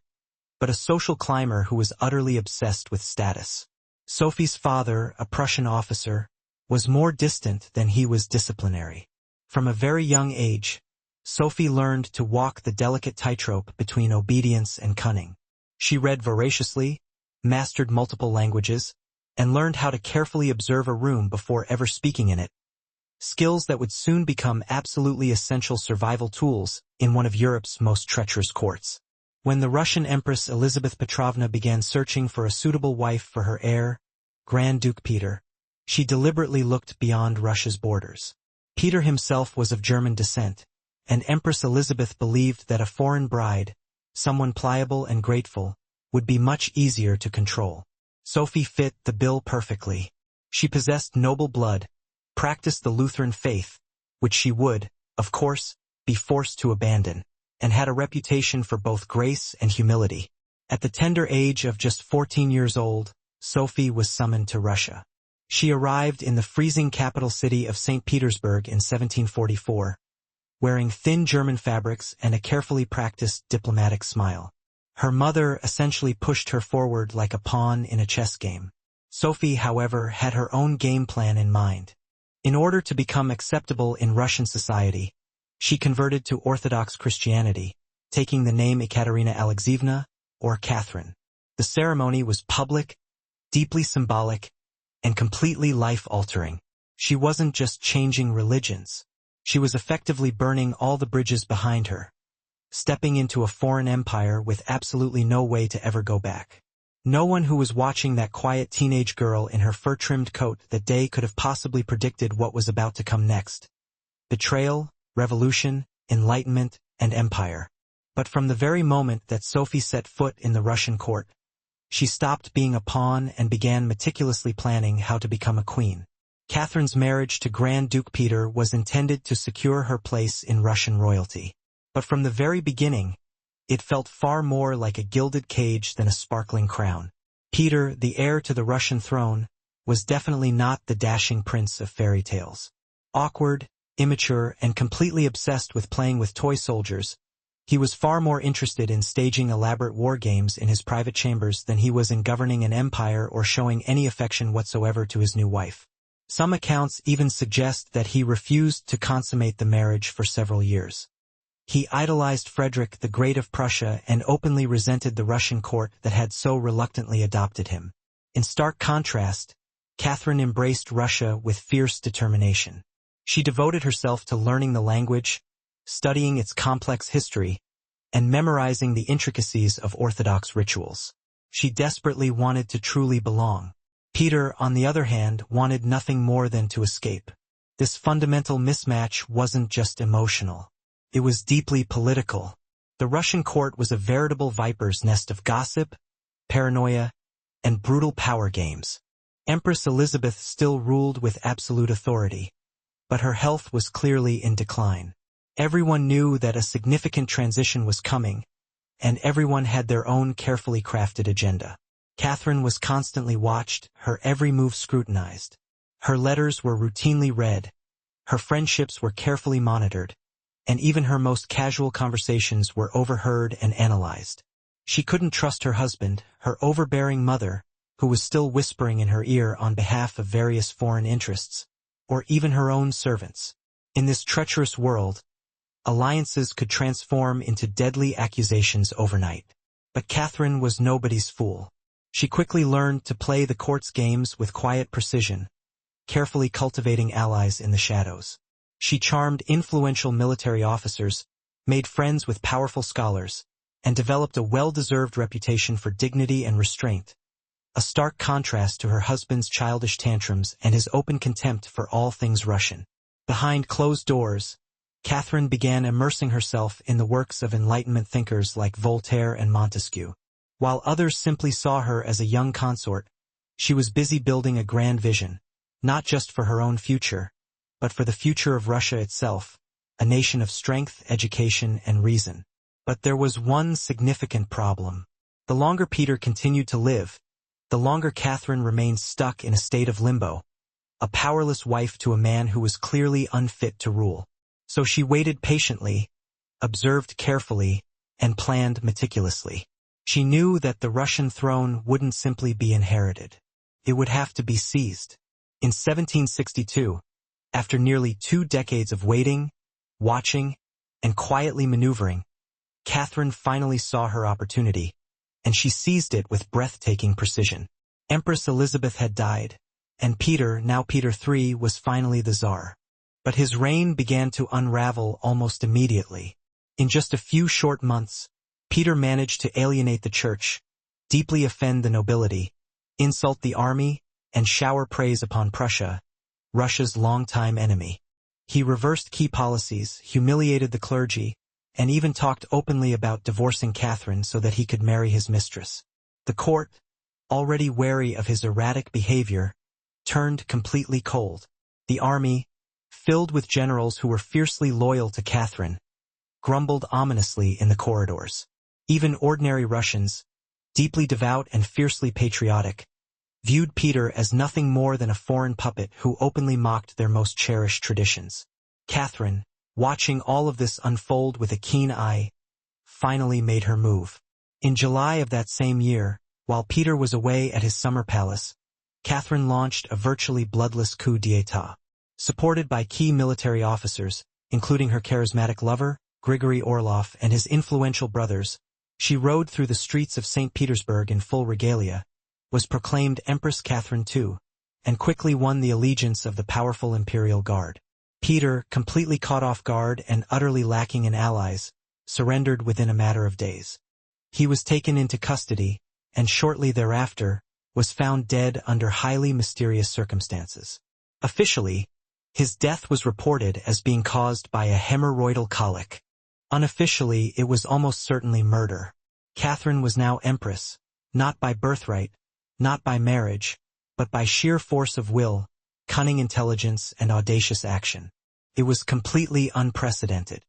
but a social climber who was utterly obsessed with status. Sophie's father, a Prussian officer, was more distant than he was disciplinary. From a very young age, Sophie learned to walk the delicate tightrope between obedience and cunning. She read voraciously, mastered multiple languages, and learned how to carefully observe a room before ever speaking in it. Skills that would soon become absolutely essential survival tools in one of Europe's most treacherous courts. When the Russian Empress Elizabeth Petrovna began searching for a suitable wife for her heir, Grand Duke Peter, she deliberately looked beyond Russia's borders. Peter himself was of German descent, and Empress Elizabeth believed that a foreign bride, someone pliable and grateful, would be much easier to control. Sophie fit the bill perfectly. She possessed noble blood, practiced the Lutheran faith, which she would, of course, be forced to abandon, and had a reputation for both grace and humility. At the tender age of just 14 years old, Sophie was summoned to Russia. She arrived in the freezing capital city of St. Petersburg in 1744, wearing thin German fabrics and a carefully practiced diplomatic smile. Her mother essentially pushed her forward like a pawn in a chess game. Sophie, however, had her own game plan in mind. In order to become acceptable in Russian society, she converted to Orthodox Christianity, taking the name Ekaterina Alexeyevna, or Catherine. The ceremony was public, deeply symbolic, and completely life-altering. She wasn't just changing religions. She was effectively burning all the bridges behind her, stepping into a foreign empire with absolutely no way to ever go back. No one who was watching that quiet teenage girl in her fur-trimmed coat that day could have possibly predicted what was about to come next. Betrayal, revolution, enlightenment, and empire. But from the very moment that Sophie set foot in the Russian court, she stopped being a pawn and began meticulously planning how to become a queen. Catherine's marriage to Grand Duke Peter was intended to secure her place in Russian royalty. But from the very beginning, it felt far more like a gilded cage than a sparkling crown. Peter, the heir to the Russian throne, was definitely not the dashing prince of fairy tales. Awkward, immature, and completely obsessed with playing with toy soldiers, he was far more interested in staging elaborate war games in his private chambers than he was in governing an empire or showing any affection whatsoever to his new wife. Some accounts even suggest that he refused to consummate the marriage for several years. He idolized Frederick the Great of Prussia and openly resented the Russian court that had so reluctantly adopted him. In stark contrast, Catherine embraced Russia with fierce determination. She devoted herself to learning the language, studying its complex history, and memorizing the intricacies of Orthodox rituals. She desperately wanted to truly belong. Peter, on the other hand, wanted nothing more than to escape. This fundamental mismatch wasn't just emotional. It was deeply political. The Russian court was a veritable viper's nest of gossip, paranoia, and brutal power games. Empress Elizabeth still ruled with absolute authority, but her health was clearly in decline. Everyone knew that a significant transition was coming, and everyone had their own carefully crafted agenda. Catherine was constantly watched, her every move scrutinized. Her letters were routinely read, her friendships were carefully monitored, and even her most casual conversations were overheard and analyzed. She couldn't trust her husband, her overbearing mother, who was still whispering in her ear on behalf of various foreign interests, or even her own servants. In this treacherous world, alliances could transform into deadly accusations overnight. But Catherine was nobody's fool. She quickly learned to play the court's games with quiet precision, carefully cultivating allies in the shadows. She charmed influential military officers, made friends with powerful scholars, and developed a well-deserved reputation for dignity and restraint, a stark contrast to her husband's childish tantrums and his open contempt for all things Russian. Behind closed doors, Catherine began immersing herself in the works of Enlightenment thinkers like Voltaire and Montesquieu. While others simply saw her as a young consort, she was busy building a grand vision, not just for her own future, but for the future of Russia itself, a nation of strength, education, and reason. But there was one significant problem. The longer Peter continued to live, the longer Catherine remained stuck in a state of limbo, a powerless wife to a man who was clearly unfit to rule. So she waited patiently, observed carefully, and planned meticulously. She knew that the Russian throne wouldn't simply be inherited. It would have to be seized. In 1762, after nearly 2 decades of waiting, watching, and quietly maneuvering, Catherine finally saw her opportunity, and she seized it with breathtaking precision. Empress Elizabeth had died, and Peter, now Peter III, was finally the Tsar. But his reign began to unravel almost immediately. In just a few short months, Peter managed to alienate the church, deeply offend the nobility, insult the army, and shower praise upon Prussia, Russia's longtime enemy. He reversed key policies, humiliated the clergy, and even talked openly about divorcing Catherine so that he could marry his mistress. The court, already wary of his erratic behavior, turned completely cold. The army, filled with generals who were fiercely loyal to Catherine, grumbled ominously in the corridors. Even ordinary Russians, deeply devout and fiercely patriotic, viewed Peter as nothing more than a foreign puppet who openly mocked their most cherished traditions. Catherine, watching all of this unfold with a keen eye, finally made her move. In July of that same year, while Peter was away at his summer palace, Catherine launched a virtually bloodless coup d'état. Supported by key military officers, including her charismatic lover, Grigory Orlov, and his influential brothers, she rode through the streets of St. Petersburg in full regalia, was proclaimed Empress Catherine II, and quickly won the allegiance of the powerful imperial guard. Peter, completely caught off guard and utterly lacking in allies, surrendered within a matter of days. He was taken into custody, and shortly thereafter, was found dead under highly mysterious circumstances. Officially, his death was reported as being caused by a hemorrhoidal colic. Unofficially, it was almost certainly murder. Catherine was now empress, not by birthright, not by marriage, but by sheer force of will, cunning intelligence, and audacious action. It was completely unprecedented.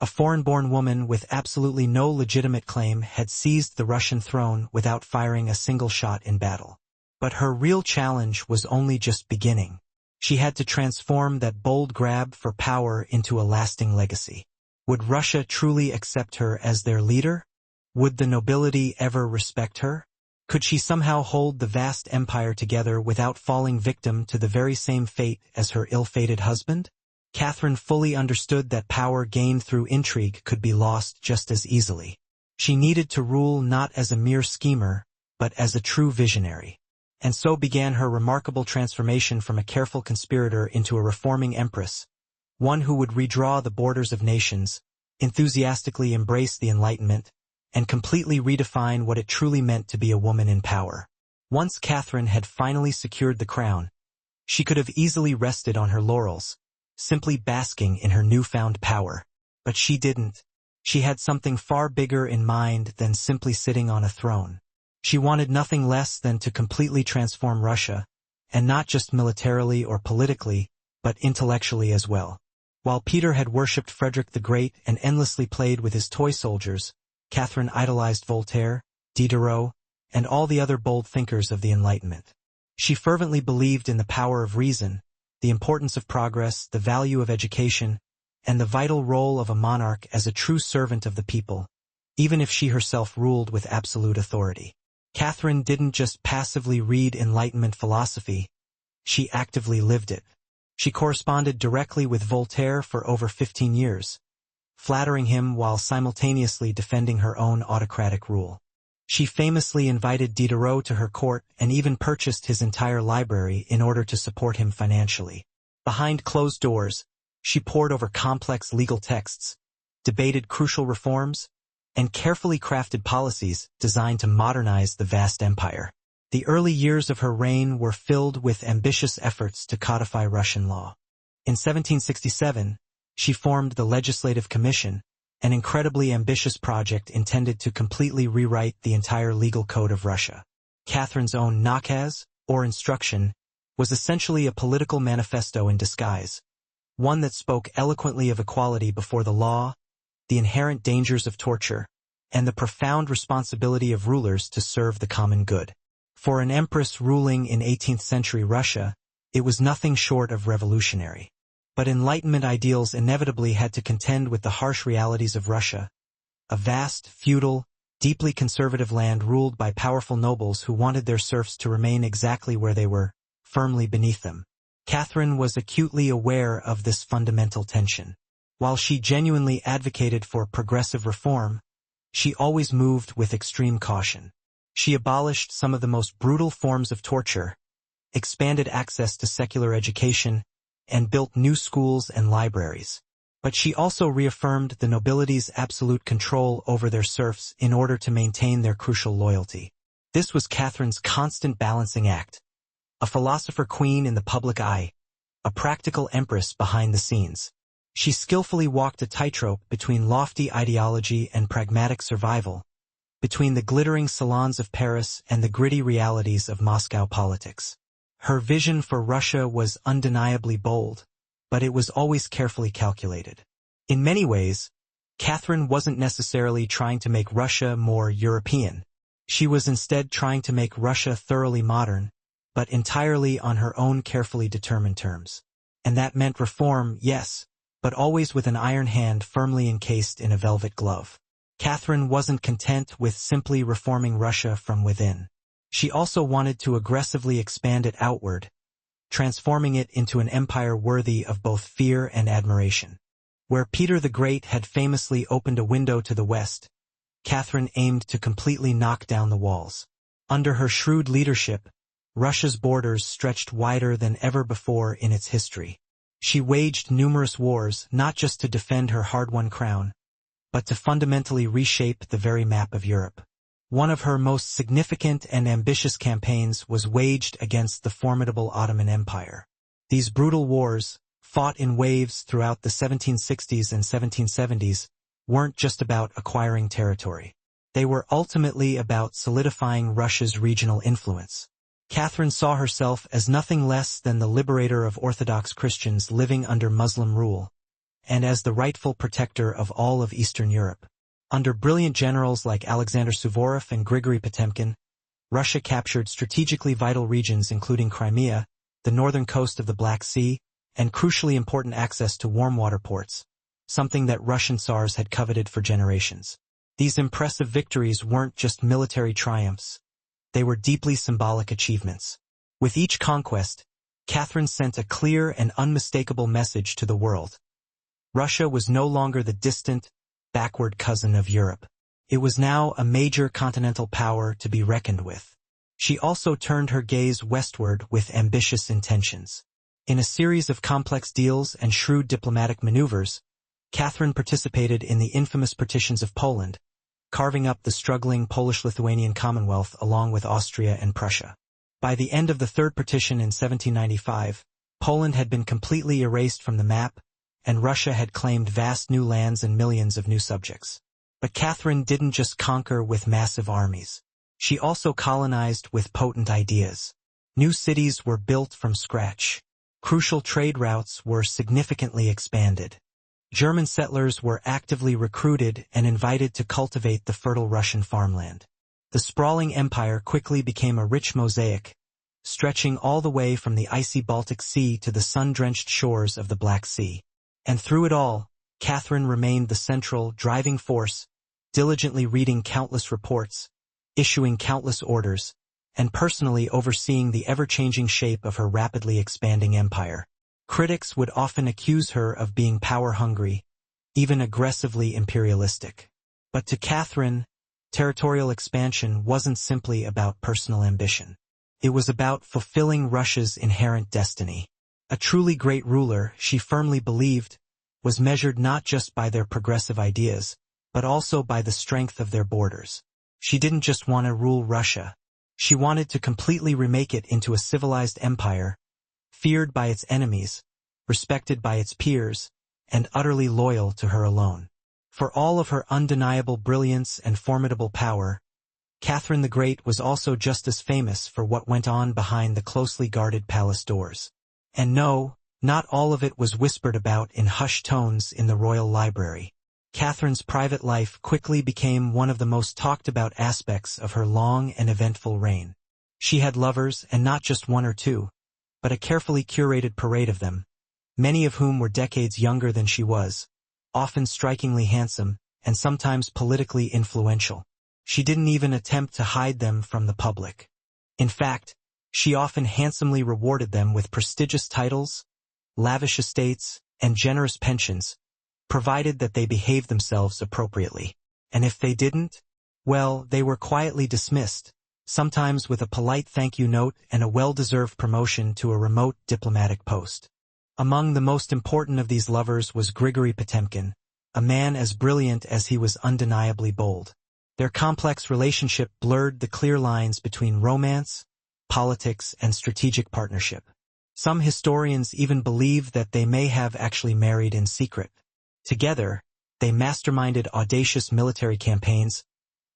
A foreign-born woman with absolutely no legitimate claim had seized the Russian throne without firing a single shot in battle. But her real challenge was only just beginning. She had to transform that bold grab for power into a lasting legacy. Would Russia truly accept her as their leader? Would the nobility ever respect her? Could she somehow hold the vast empire together without falling victim to the very same fate as her ill-fated husband? Catherine fully understood that power gained through intrigue could be lost just as easily. She needed to rule not as a mere schemer, but as a true visionary. And so began her remarkable transformation from a careful conspirator into a reforming empress, one who would redraw the borders of nations, enthusiastically embrace the Enlightenment, and completely redefine what it truly meant to be a woman in power. Once Catherine had finally secured the crown, she could have easily rested on her laurels, simply basking in her newfound power. But she didn't. She had something far bigger in mind than simply sitting on a throne. She wanted nothing less than to completely transform Russia, and not just militarily or politically, but intellectually as well. While Peter had worshipped Frederick the Great and endlessly played with his toy soldiers, Catherine idolized Voltaire, Diderot, and all the other bold thinkers of the Enlightenment. She fervently believed in the power of reason, the importance of progress, the value of education, and the vital role of a monarch as a true servant of the people, even if she herself ruled with absolute authority. Catherine didn't just passively read Enlightenment philosophy, she actively lived it. She corresponded directly with Voltaire for over 15 years, flattering him while simultaneously defending her own autocratic rule. She famously invited Diderot to her court and even purchased his entire library in order to support him financially. Behind closed doors, she pored over complex legal texts, debated crucial reforms, and carefully crafted policies designed to modernize the vast empire. The early years of her reign were filled with ambitious efforts to codify Russian law. In 1767, she formed the Legislative Commission, an incredibly ambitious project intended to completely rewrite the entire legal code of Russia. Catherine's own nakaz, or instruction, was essentially a political manifesto in disguise, one that spoke eloquently of equality before the law, the inherent dangers of torture, and the profound responsibility of rulers to serve the common good. For an empress ruling in 18th century Russia, it was nothing short of revolutionary. But Enlightenment ideals inevitably had to contend with the harsh realities of Russia, a vast, feudal, deeply conservative land ruled by powerful nobles who wanted their serfs to remain exactly where they were, firmly beneath them. Catherine was acutely aware of this fundamental tension. While she genuinely advocated for progressive reform, she always moved with extreme caution. She abolished some of the most brutal forms of torture, expanded access to secular education, and built new schools and libraries. But she also reaffirmed the nobility's absolute control over their serfs in order to maintain their crucial loyalty. This was Catherine's constant balancing act, a philosopher queen in the public eye, a practical empress behind the scenes. She skillfully walked a tightrope between lofty ideology and pragmatic survival, between the glittering salons of Paris and the gritty realities of Moscow politics. Her vision for Russia was undeniably bold, but it was always carefully calculated. In many ways, Catherine wasn't necessarily trying to make Russia more European. She was instead trying to make Russia thoroughly modern, but entirely on her own carefully determined terms. And that meant reform, yes, but always with an iron hand firmly encased in a velvet glove. Catherine wasn't content with simply reforming Russia from within. She also wanted to aggressively expand it outward, transforming it into an empire worthy of both fear and admiration. Where Peter the Great had famously opened a window to the west, Catherine aimed to completely knock down the walls. Under her shrewd leadership, Russia's borders stretched wider than ever before in its history. She waged numerous wars not just to defend her hard-won crown, but to fundamentally reshape the very map of Europe. One of her most significant and ambitious campaigns was waged against the formidable Ottoman Empire. These brutal wars, fought in waves throughout the 1760s and 1770s, weren't just about acquiring territory. They were ultimately about solidifying Russia's regional influence. Catherine saw herself as nothing less than the liberator of Orthodox Christians living under Muslim rule, and as the rightful protector of all of Eastern Europe. Under brilliant generals like Alexander Suvorov and Grigory Potemkin, Russia captured strategically vital regions including Crimea, the northern coast of the Black Sea, and crucially important access to warm water ports, something that Russian Tsars had coveted for generations. These impressive victories weren't just military triumphs. They were deeply symbolic achievements. With each conquest, Catherine sent a clear and unmistakable message to the world. Russia was no longer the distant, backward cousin of Europe. It was now a major continental power to be reckoned with. She also turned her gaze westward with ambitious intentions. In a series of complex deals and shrewd diplomatic maneuvers, Catherine participated in the infamous partitions of Poland, carving up the struggling Polish-Lithuanian Commonwealth along with Austria and Prussia. By the end of the Third Partition in 1795, Poland had been completely erased from the map, and Russia had claimed vast new lands and millions of new subjects. But Catherine didn't just conquer with massive armies. She also colonized with potent ideas. New cities were built from scratch. Crucial trade routes were significantly expanded. German settlers were actively recruited and invited to cultivate the fertile Russian farmland. The sprawling empire quickly became a rich mosaic, stretching all the way from the icy Baltic Sea to the sun-drenched shores of the Black Sea. And through it all, Catherine remained the central, driving force, diligently reading countless reports, issuing countless orders, and personally overseeing the ever-changing shape of her rapidly expanding empire. Critics would often accuse her of being power-hungry, even aggressively imperialistic. But to Catherine, territorial expansion wasn't simply about personal ambition. It was about fulfilling Russia's inherent destiny. A truly great ruler, she firmly believed, was measured not just by their progressive ideas, but also by the strength of their borders. She didn't just want to rule Russia. She wanted to completely remake it into a civilized empire, feared by its enemies, respected by its peers, and utterly loyal to her alone. For all of her undeniable brilliance and formidable power, Catherine the Great was also just as famous for what went on behind the closely guarded palace doors. And no, not all of it was whispered about in hushed tones in the royal library. Catherine's private life quickly became one of the most talked about aspects of her long and eventful reign. She had lovers, and not just one or two, but a carefully curated parade of them, many of whom were decades younger than she was, often strikingly handsome, and sometimes politically influential. She didn't even attempt to hide them from the public. In fact, she often handsomely rewarded them with prestigious titles, lavish estates, and generous pensions, provided that they behaved themselves appropriately. And if they didn't, well, they were quietly dismissed, sometimes with a polite thank you note and a well-deserved promotion to a remote diplomatic post. Among the most important of these lovers was Grigory Potemkin, a man as brilliant as he was undeniably bold. Their complex relationship blurred the clear lines between romance, politics, and strategic partnership. Some historians even believe that they may have actually married in secret. Together, they masterminded audacious military campaigns,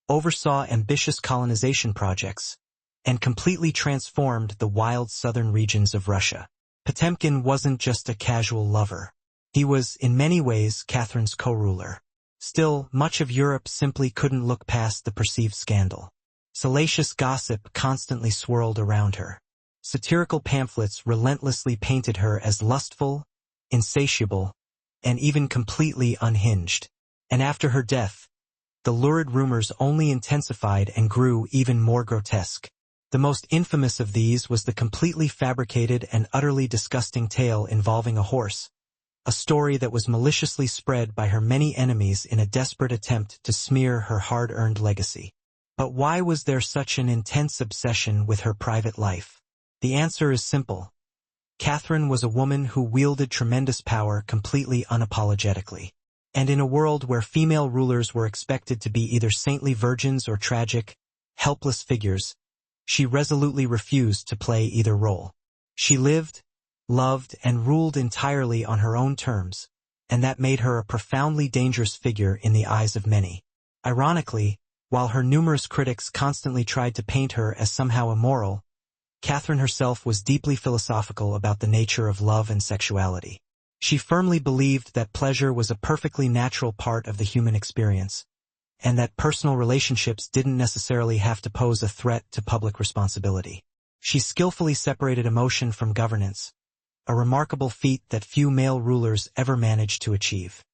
oversaw ambitious colonization projects, and completely transformed the wild southern regions of Russia. Potemkin wasn't just a casual lover. He was, in many ways, Catherine's co-ruler. Still, much of Europe simply couldn't look past the perceived scandal. Salacious gossip constantly swirled around her. Satirical pamphlets relentlessly painted her as lustful, insatiable, and even completely unhinged. And after her death, the lurid rumors only intensified and grew even more grotesque. The most infamous of these was the completely fabricated and utterly disgusting tale involving a horse, a story that was maliciously spread by her many enemies in a desperate attempt to smear her hard-earned legacy. But why was there such an intense obsession with her private life? The answer is simple. Catherine was a woman who wielded tremendous power completely unapologetically. And in a world where female rulers were expected to be either saintly virgins or tragic, helpless figures, she resolutely refused to play either role. She lived, loved, and ruled entirely on her own terms, and that made her a profoundly dangerous figure in the eyes of many. Ironically, while her numerous critics constantly tried to paint her as somehow immoral, Catherine herself was deeply philosophical about the nature of love and sexuality. She firmly believed that pleasure was a perfectly natural part of the human experience, and that personal relationships didn't necessarily have to pose a threat to public responsibility. She skillfully separated emotion from governance, a remarkable feat that few male rulers ever managed to achieve.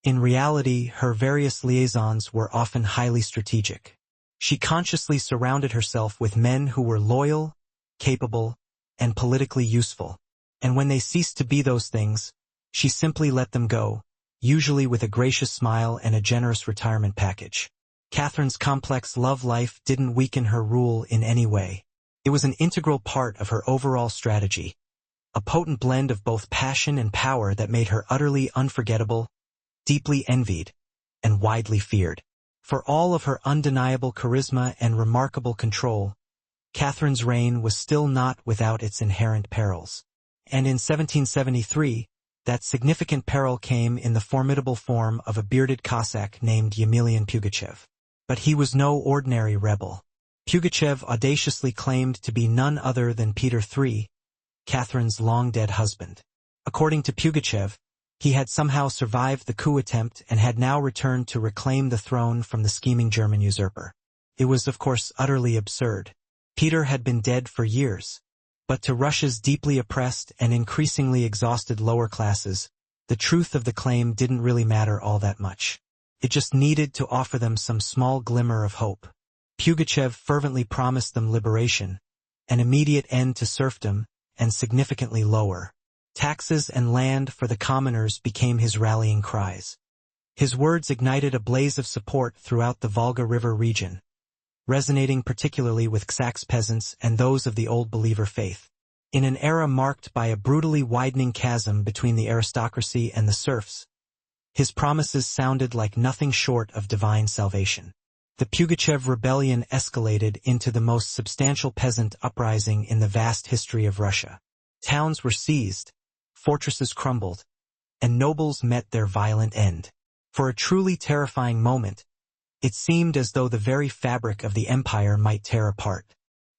In reality, her various liaisons were often highly strategic. She consciously surrounded herself with men who were loyal, capable, and politically useful, and when they ceased to be those things, she simply let them go, usually with a gracious smile and a generous retirement package. Catherine's complex love life didn't weaken her rule in any way. It was an integral part of her overall strategy, a potent blend of both passion and power that made her utterly unforgettable, deeply envied, and widely feared. For all of her undeniable charisma and remarkable control, Catherine's reign was still not without its inherent perils. And in 1773, that significant peril came in the formidable form of a bearded Cossack named Yemilian Pugachev. But he was no ordinary rebel. Pugachev audaciously claimed to be none other than Peter III, Catherine's long-dead husband. According to Pugachev, he had somehow survived the coup attempt and had now returned to reclaim the throne from the scheming German usurper. It was, of course, utterly absurd. Peter had been dead for years. But to Russia's deeply oppressed and increasingly exhausted lower classes, the truth of the claim didn't really matter all that much. It just needed to offer them some small glimmer of hope. Pugachev fervently promised them liberation, an immediate end to serfdom, and significantly lower taxes and land for the commoners became his rallying cries. His words ignited a blaze of support throughout the Volga River region, resonating particularly with Kazakh peasants and those of the Old Believer faith. In an era marked by a brutally widening chasm between the aristocracy and the serfs, his promises sounded like nothing short of divine salvation. The Pugachev rebellion escalated into the most substantial peasant uprising in the vast history of Russia. Towns were seized, fortresses crumbled, and nobles met their violent end. For a truly terrifying moment, it seemed as though the very fabric of the empire might tear apart.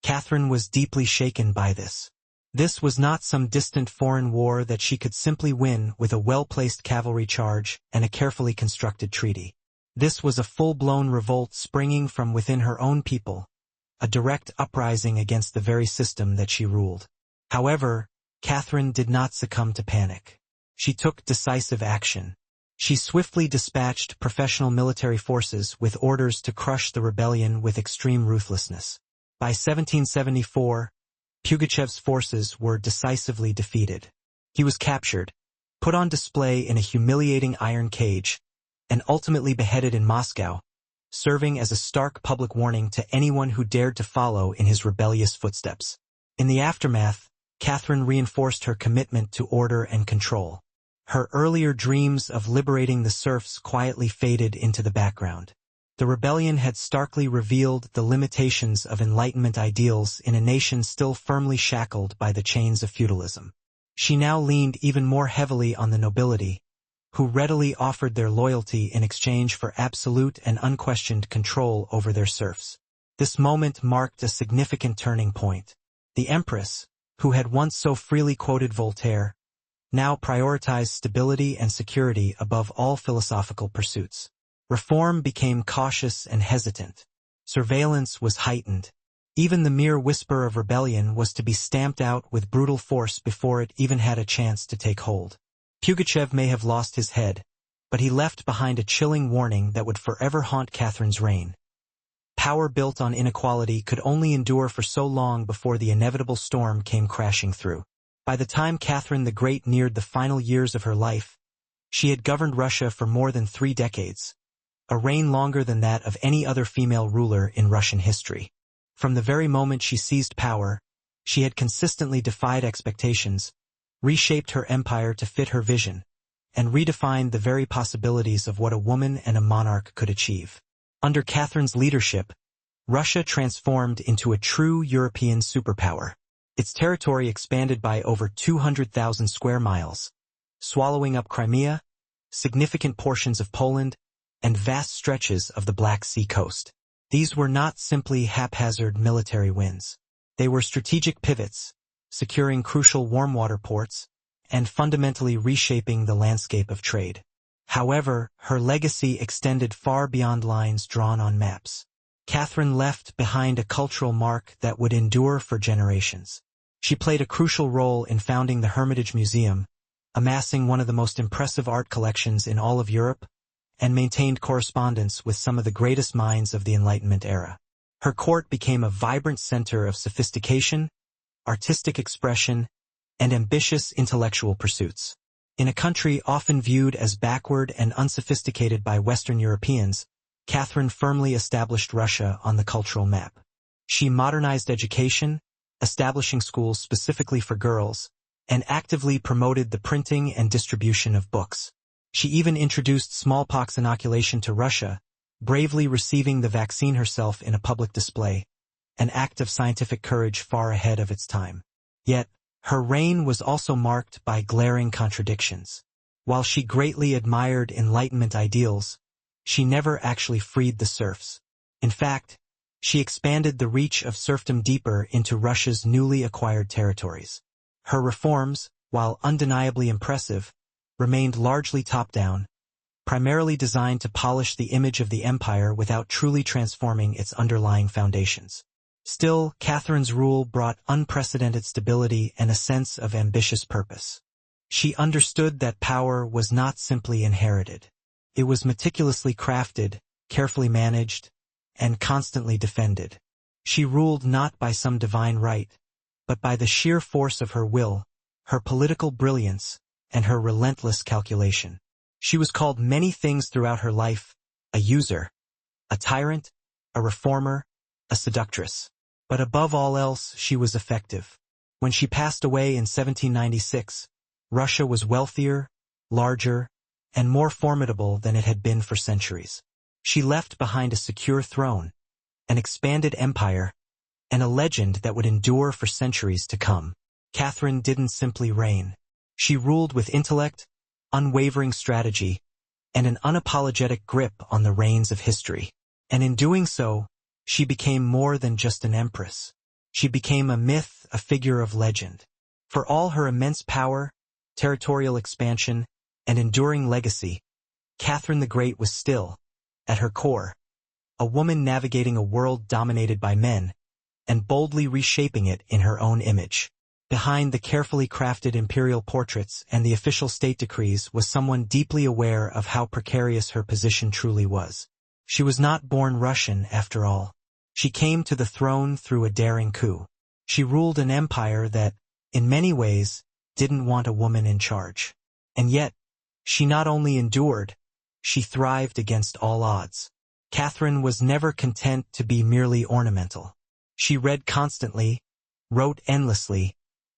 Catherine was deeply shaken by this. This was not some distant foreign war that she could simply win with a well-placed cavalry charge and a carefully constructed treaty. This was a full-blown revolt springing from within her own people, a direct uprising against the very system that she ruled. However, Catherine did not succumb to panic. She took decisive action. She swiftly dispatched professional military forces with orders to crush the rebellion with extreme ruthlessness. By 1774, Pugachev's forces were decisively defeated. He was captured, put on display in a humiliating iron cage, and ultimately beheaded in Moscow, serving as a stark public warning to anyone who dared to follow in his rebellious footsteps. In the aftermath, Catherine reinforced her commitment to order and control. Her earlier dreams of liberating the serfs quietly faded into the background. The rebellion had starkly revealed the limitations of Enlightenment ideals in a nation still firmly shackled by the chains of feudalism. She now leaned even more heavily on the nobility, who readily offered their loyalty in exchange for absolute and unquestioned control over their serfs. This moment marked a significant turning point. The Empress, who had once so freely quoted Voltaire, now prioritized stability and security above all philosophical pursuits. Reform became cautious and hesitant. Surveillance was heightened. Even the mere whisper of rebellion was to be stamped out with brutal force before it even had a chance to take hold. Pugachev may have lost his head, but he left behind a chilling warning that would forever haunt Catherine's reign. Power built on inequality could only endure for so long before the inevitable storm came crashing through. By the time Catherine the Great neared the final years of her life, she had governed Russia for more than 3 decades, a reign longer than that of any other female ruler in Russian history. From the very moment she seized power, she had consistently defied expectations, reshaped her empire to fit her vision, and redefined the very possibilities of what a woman and a monarch could achieve. Under Catherine's leadership, Russia transformed into a true European superpower. Its territory expanded by over 200,000 square miles, swallowing up Crimea, significant portions of Poland, and vast stretches of the Black Sea coast. These were not simply haphazard military wins. They were strategic pivots, securing crucial warm-water ports, and fundamentally reshaping the landscape of trade. However, her legacy extended far beyond lines drawn on maps. Catherine left behind a cultural mark that would endure for generations. She played a crucial role in founding the Hermitage Museum, amassing one of the most impressive art collections in all of Europe, and maintained correspondence with some of the greatest minds of the Enlightenment era. Her court became a vibrant center of sophistication, artistic expression, and ambitious intellectual pursuits. In a country often viewed as backward and unsophisticated by Western Europeans, Catherine firmly established Russia on the cultural map. She modernized education, establishing schools specifically for girls, and actively promoted the printing and distribution of books. She even introduced smallpox inoculation to Russia, bravely receiving the vaccine herself in a public display, an act of scientific courage far ahead of its time. Yet, her reign was also marked by glaring contradictions. While she greatly admired Enlightenment ideals, she never actually freed the serfs. In fact, she expanded the reach of serfdom deeper into Russia's newly acquired territories. Her reforms, while undeniably impressive, remained largely top-down, primarily designed to polish the image of the empire without truly transforming its underlying foundations. Still, Catherine's rule brought unprecedented stability and a sense of ambitious purpose. She understood that power was not simply inherited. It was meticulously crafted, carefully managed, and constantly defended. She ruled not by some divine right, but by the sheer force of her will, her political brilliance, and her relentless calculation. She was called many things throughout her life: a user, a tyrant, a reformer, a seductress. But above all else, she was effective. When she passed away in 1796, Russia was wealthier, larger, and more formidable than it had been for centuries. She left behind a secure throne, an expanded empire, and a legend that would endure for centuries to come. Catherine didn't simply reign. She ruled with intellect, unwavering strategy, and an unapologetic grip on the reins of history. And in doing so, she became more than just an empress. She became a myth, a figure of legend. For all her immense power, territorial expansion, and enduring legacy, Catherine the Great was still, at her core, a woman navigating a world dominated by men, and boldly reshaping it in her own image. Behind the carefully crafted imperial portraits and the official state decrees was someone deeply aware of how precarious her position truly was. She was not born Russian, after all. She came to the throne through a daring coup. She ruled an empire that, in many ways, didn't want a woman in charge. And yet, she not only endured, she thrived against all odds. Catherine was never content to be merely ornamental. She read constantly, wrote endlessly,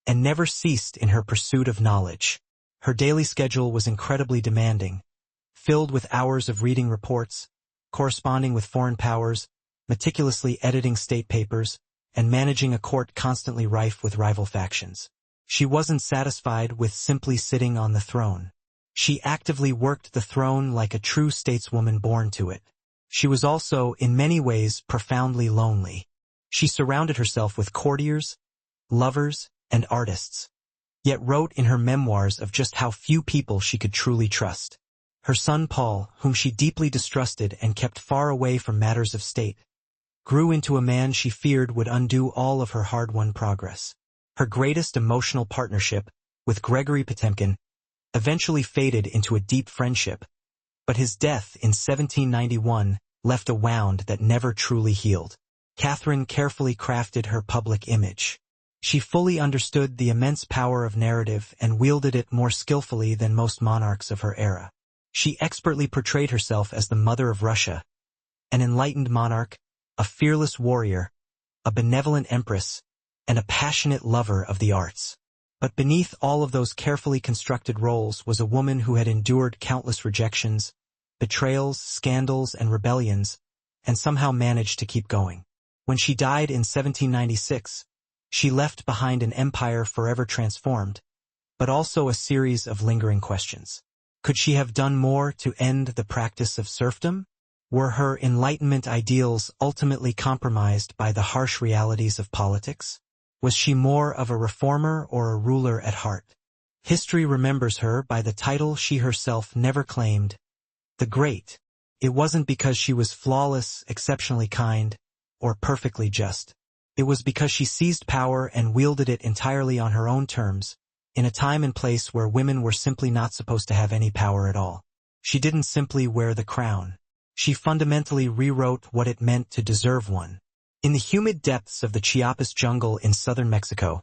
and never ceased in her pursuit of knowledge. Her daily schedule was incredibly demanding, filled with hours of reading reports, corresponding with foreign powers, meticulously editing state papers, and managing a court constantly rife with rival factions. She wasn't satisfied with simply sitting on the throne. She actively worked the throne like a true stateswoman born to it. She was also, in many ways, profoundly lonely. She surrounded herself with courtiers, lovers, and artists, yet wrote in her memoirs of just how few people she could truly trust. Her son Paul, whom she deeply distrusted and kept far away from matters of state, grew into a man she feared would undo all of her hard-won progress. Her greatest emotional partnership, with Gregory Potemkin, eventually faded into a deep friendship, but his death in 1791 left a wound that never truly healed. Catherine carefully crafted her public image. She fully understood the immense power of narrative and wielded it more skillfully than most monarchs of her era. She expertly portrayed herself as the mother of Russia, an enlightened monarch, a fearless warrior, a benevolent empress, and a passionate lover of the arts. But beneath all of those carefully constructed roles was a woman who had endured countless rejections, betrayals, scandals, and rebellions, and somehow managed to keep going. When she died in 1796, she left behind an empire forever transformed, but also a series of lingering questions. Could she have done more to end the practice of serfdom? Were her Enlightenment ideals ultimately compromised by the harsh realities of politics? Was she more of a reformer or a ruler at heart? History remembers her by the title she herself never claimed, the Great. It wasn't because she was flawless, exceptionally kind, or perfectly just. It was because she seized power and wielded it entirely on her own terms, in a time and place where women were simply not supposed to have any power at all. She didn't simply wear the crown. She fundamentally rewrote what it meant to deserve one. In the humid depths of the Chiapas jungle in southern Mexico,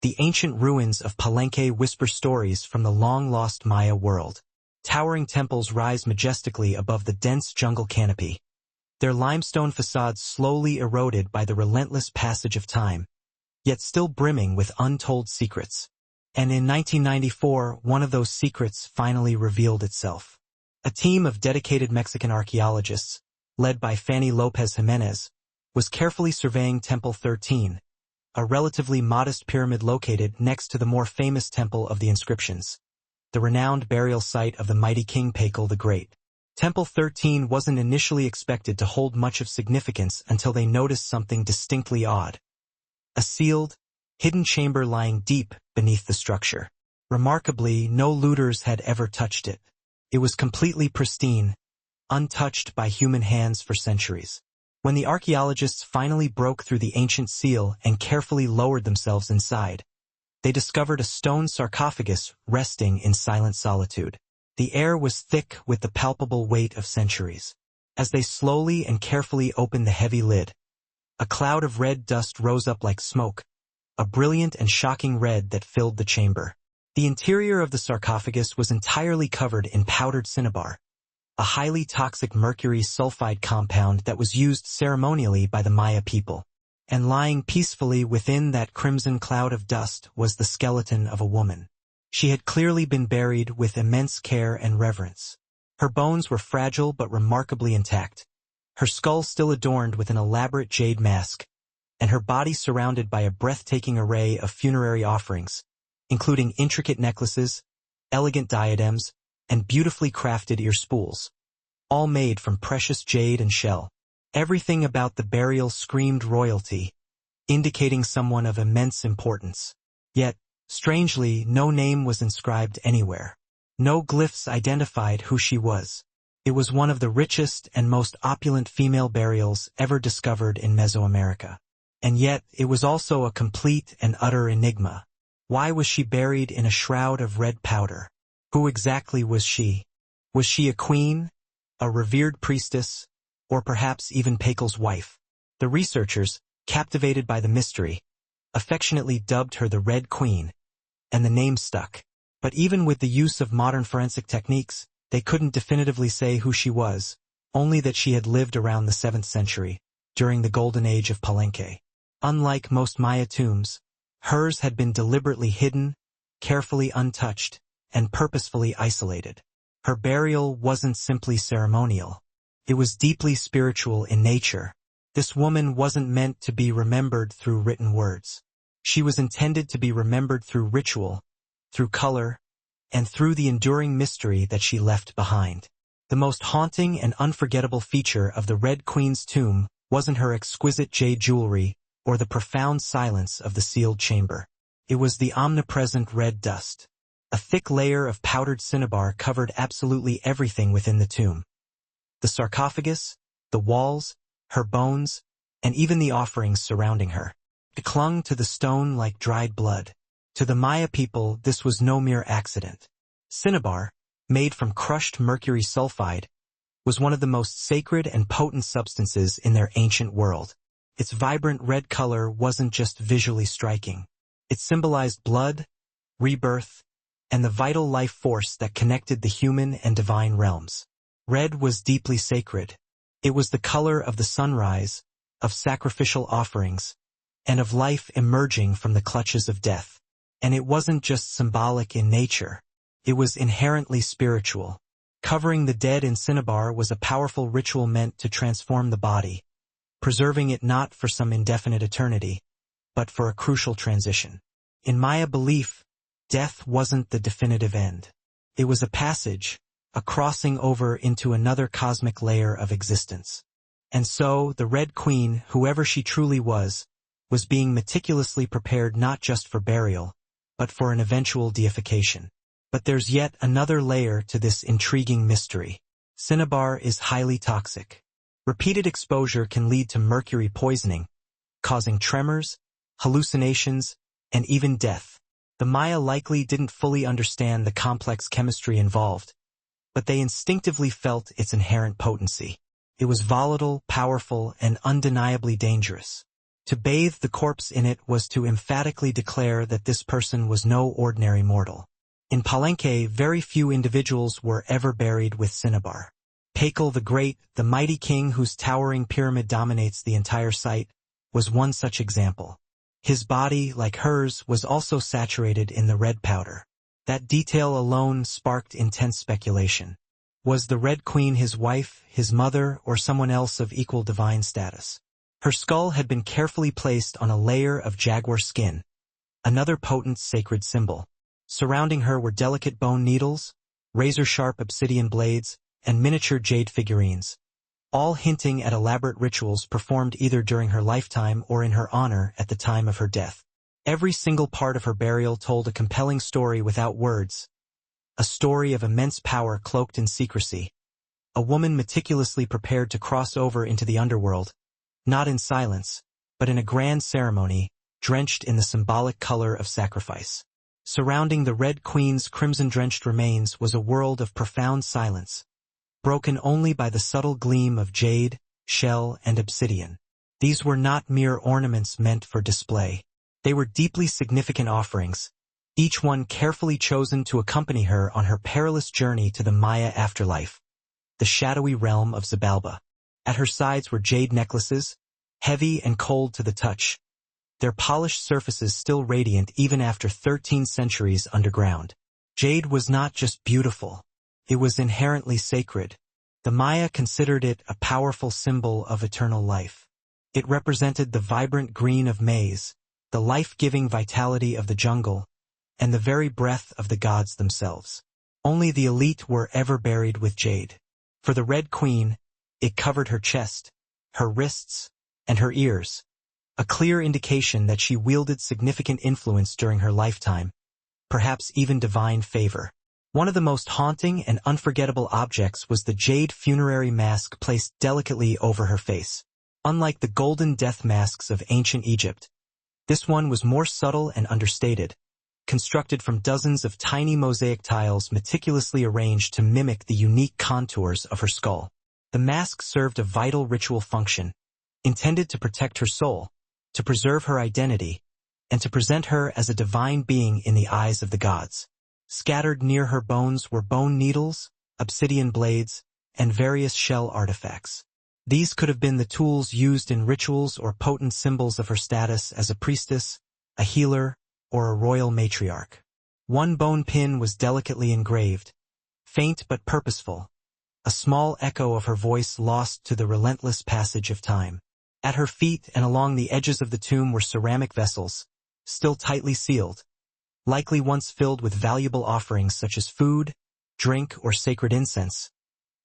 the ancient ruins of Palenque whisper stories from the long-lost Maya world. Towering temples rise majestically above the dense jungle canopy, their limestone facades slowly eroded by the relentless passage of time, yet still brimming with untold secrets. And in 1994, one of those secrets finally revealed itself. A team of dedicated Mexican archaeologists, led by Fanny Lopez Jimenez, was carefully surveying Temple 13, a relatively modest pyramid located next to the more famous Temple of the Inscriptions, the renowned burial site of the mighty King Pacal the Great. Temple 13 wasn't initially expected to hold much of significance until they noticed something distinctly odd. A sealed, hidden chamber lying deep beneath the structure. Remarkably, no looters had ever touched it. It was completely pristine, untouched by human hands for centuries. When the archaeologists finally broke through the ancient seal and carefully lowered themselves inside, they discovered a stone sarcophagus resting in silent solitude. The air was thick with the palpable weight of centuries. As they slowly and carefully opened the heavy lid, a cloud of red dust rose up like smoke, a brilliant and shocking red that filled the chamber. The interior of the sarcophagus was entirely covered in powdered cinnabar, a highly toxic mercury sulfide compound that was used ceremonially by the Maya people. And lying peacefully within that crimson cloud of dust was the skeleton of a woman. She had clearly been buried with immense care and reverence. Her bones were fragile but remarkably intact, her skull still adorned with an elaborate jade mask, and her body surrounded by a breathtaking array of funerary offerings, including intricate necklaces, elegant diadems, and beautifully crafted ear spools, all made from precious jade and shell. Everything about the burial screamed royalty, indicating someone of immense importance. Yet, strangely, no name was inscribed anywhere. No glyphs identified who she was. It was one of the richest and most opulent female burials ever discovered in Mesoamerica. And yet, it was also a complete and utter enigma. Why was she buried in a shroud of red powder? Who exactly was she? Was she a queen, a revered priestess, or perhaps even Pacal's wife? The researchers, captivated by the mystery, affectionately dubbed her the Red Queen, and the name stuck. But even with the use of modern forensic techniques, they couldn't definitively say who she was, only that she had lived around the 7th century, during the golden age of Palenque. Unlike most Maya tombs, hers had been deliberately hidden, carefully untouched, and purposefully isolated. Her burial wasn't simply ceremonial. It was deeply spiritual in nature. This woman wasn't meant to be remembered through written words. She was intended to be remembered through ritual, through color, and through the enduring mystery that she left behind. The most haunting and unforgettable feature of the Red Queen's tomb wasn't her exquisite jade jewelry or the profound silence of the sealed chamber. It was the omnipresent red dust. A thick layer of powdered cinnabar covered absolutely everything within the tomb. The sarcophagus, the walls, her bones, and even the offerings surrounding her. It clung to the stone like dried blood. To the Maya people, this was no mere accident. Cinnabar, made from crushed mercury sulfide, was one of the most sacred and potent substances in their ancient world. Its vibrant red color wasn't just visually striking. It symbolized blood, rebirth, and the vital life force that connected the human and divine realms. Red was deeply sacred. It was the color of the sunrise, of sacrificial offerings, and of life emerging from the clutches of death. And it wasn't just symbolic in nature. It was inherently spiritual. Covering the dead in cinnabar was a powerful ritual meant to transform the body, preserving it not for some indefinite eternity, but for a crucial transition. In Maya belief, death wasn't the definitive end. It was a passage, a crossing over into another cosmic layer of existence. And so, the Red Queen, whoever she truly was being meticulously prepared not just for burial, but for an eventual deification. But there's yet another layer to this intriguing mystery. Cinnabar is highly toxic. Repeated exposure can lead to mercury poisoning, causing tremors, hallucinations, and even death. The Maya likely didn't fully understand the complex chemistry involved, but they instinctively felt its inherent potency. It was volatile, powerful, and undeniably dangerous. To bathe the corpse in it was to emphatically declare that this person was no ordinary mortal. In Palenque, very few individuals were ever buried with cinnabar. Pakal the Great, the mighty king whose towering pyramid dominates the entire site, was one such example. His body, like hers, was also saturated in the red powder. That detail alone sparked intense speculation. Was the Red Queen his wife, his mother, or someone else of equal divine status? Her skull had been carefully placed on a layer of jaguar skin, another potent sacred symbol. Surrounding her were delicate bone needles, razor-sharp obsidian blades, and miniature jade figurines, all hinting at elaborate rituals performed either during her lifetime or in her honor at the time of her death. Every single part of her burial told a compelling story without words, a story of immense power cloaked in secrecy, a woman meticulously prepared to cross over into the underworld, not in silence, but in a grand ceremony, drenched in the symbolic color of sacrifice. Surrounding the Red Queen's crimson-drenched remains was a world of profound silence, broken only by the subtle gleam of jade, shell, and obsidian. These were not mere ornaments meant for display. They were deeply significant offerings, each one carefully chosen to accompany her on her perilous journey to the Maya afterlife, the shadowy realm of Xibalba. At her sides were jade necklaces, heavy and cold to the touch, their polished surfaces still radiant even after 13 centuries underground. Jade was not just beautiful, it was inherently sacred. The Maya considered it a powerful symbol of eternal life. It represented the vibrant green of maize, the life-giving vitality of the jungle, and the very breath of the gods themselves. Only the elite were ever buried with jade. For the Red Queen, it covered her chest, her wrists, and her ears, a clear indication that she wielded significant influence during her lifetime, perhaps even divine favor. One of the most haunting and unforgettable objects was the jade funerary mask placed delicately over her face. Unlike the golden death masks of ancient Egypt, this one was more subtle and understated, constructed from dozens of tiny mosaic tiles meticulously arranged to mimic the unique contours of her skull. The mask served a vital ritual function, intended to protect her soul, to preserve her identity, and to present her as a divine being in the eyes of the gods. Scattered near her bones were bone needles, obsidian blades, and various shell artifacts. These could have been the tools used in rituals or potent symbols of her status as a priestess, a healer, or a royal matriarch. One bone pin was delicately engraved, faint but purposeful, a small echo of her voice lost to the relentless passage of time. At her feet and along the edges of the tomb were ceramic vessels, still tightly sealed, likely once filled with valuable offerings such as food, drink, or sacred incense,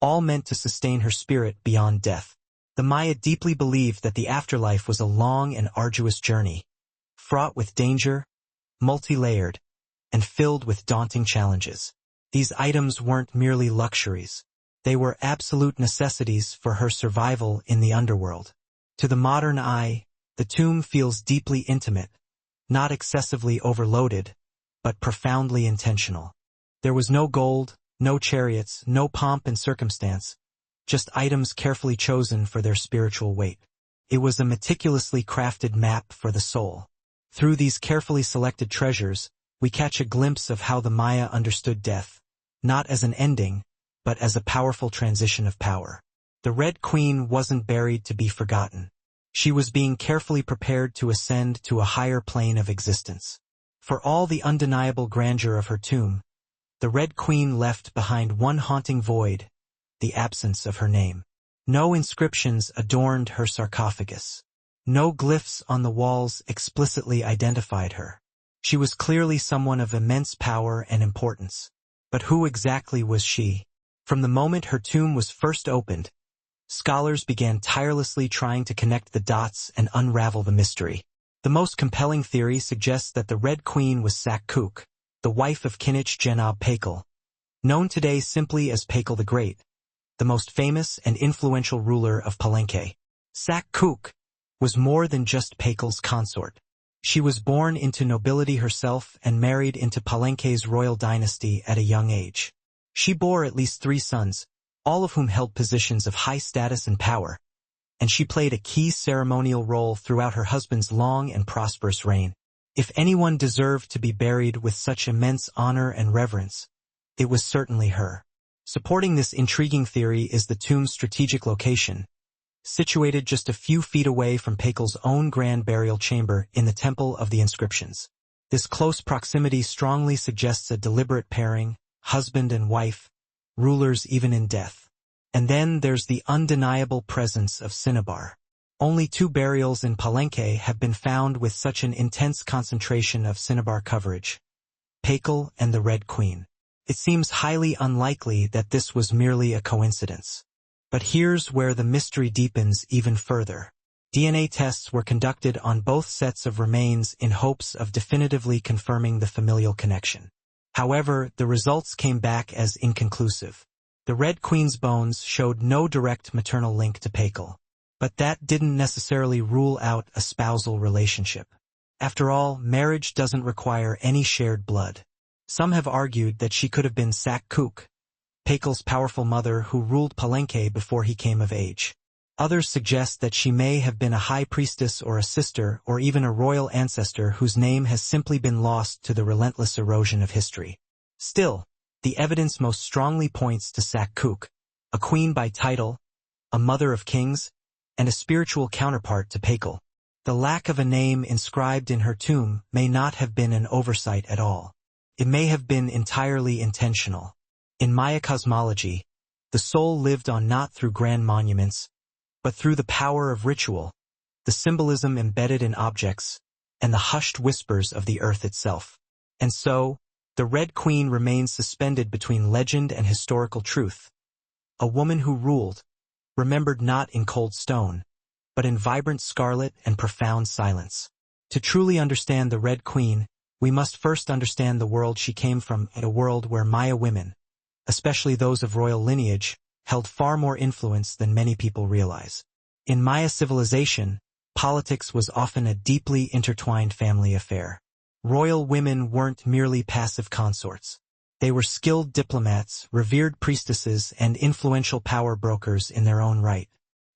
all meant to sustain her spirit beyond death. The Maya deeply believed that the afterlife was a long and arduous journey, fraught with danger, multi-layered, and filled with daunting challenges. These items weren't merely luxuries. They were absolute necessities for her survival in the underworld. To the modern eye, the tomb feels deeply intimate, not excessively overloaded, but profoundly intentional. There was no gold, no chariots, no pomp and circumstance, just items carefully chosen for their spiritual weight. It was a meticulously crafted map for the soul. Through these carefully selected treasures, we catch a glimpse of how the Maya understood death, not as an ending, but as a powerful transition of power. The Red Queen wasn't buried to be forgotten. She was being carefully prepared to ascend to a higher plane of existence. For all the undeniable grandeur of her tomb, the Red Queen left behind one haunting void, the absence of her name. No inscriptions adorned her sarcophagus. No glyphs on the walls explicitly identified her. She was clearly someone of immense power and importance. But who exactly was she? From the moment her tomb was first opened, scholars began tirelessly trying to connect the dots and unravel the mystery. The most compelling theory suggests that the Red Queen was Sakkuk, the wife of Kinich Jenab Pakal, known today simply as Pakal the Great, the most famous and influential ruler of Palenque. Sakkuk was more than just Pakal's consort. She was born into nobility herself and married into Palenque's royal dynasty at a young age. She bore at least 3 sons, all of whom held positions of high status and power, and she played a key ceremonial role throughout her husband's long and prosperous reign. If anyone deserved to be buried with such immense honor and reverence, it was certainly her. Supporting this intriguing theory is the tomb's strategic location, situated just a few feet away from Pakal's own grand burial chamber in the Temple of the Inscriptions. This close proximity strongly suggests a deliberate pairing, husband and wife, rulers even in death. And then there's the undeniable presence of cinnabar. Only 2 burials in Palenque have been found with such an intense concentration of cinnabar coverage: Pakal and the Red Queen. It seems highly unlikely that this was merely a coincidence. But here's where the mystery deepens even further. DNA tests were conducted on both sets of remains in hopes of definitively confirming the familial connection. However, the results came back as inconclusive. The Red Queen's bones showed no direct maternal link to Pakal. But that didn't necessarily rule out a spousal relationship. After all, marriage doesn't require any shared blood. Some have argued that she could have been Sakkuk, Pakal's powerful mother who ruled Palenque before he came of age. Others suggest that she may have been a high priestess or a sister or even a royal ancestor whose name has simply been lost to the relentless erosion of history. Still, the evidence most strongly points to Sakkuk, a queen by title, a mother of kings, and a spiritual counterpart to Pakal. The lack of a name inscribed in her tomb may not have been an oversight at all. It may have been entirely intentional. In Maya cosmology, the soul lived on not through grand monuments, but through the power of ritual, the symbolism embedded in objects, and the hushed whispers of the earth itself. And so, the Red Queen remains suspended between legend and historical truth. A woman who ruled, remembered not in cold stone, but in vibrant scarlet and profound silence. To truly understand the Red Queen, we must first understand the world she came from, a world where Maya women, especially those of royal lineage, held far more influence than many people realize. In Maya civilization, politics was often a deeply intertwined family affair. Royal women weren't merely passive consorts. They were skilled diplomats, revered priestesses, and influential power brokers in their own right.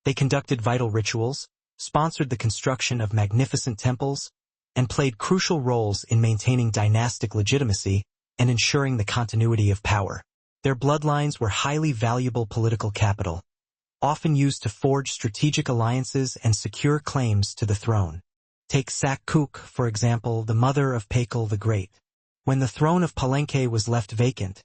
They conducted vital rituals, sponsored the construction of magnificent temples, and played crucial roles in maintaining dynastic legitimacy and ensuring the continuity of power. Their bloodlines were highly valuable political capital, often used to forge strategic alliances and secure claims to the throne. Take Sakkuk, for example, the mother of Pakal the Great. When the throne of Palenque was left vacant,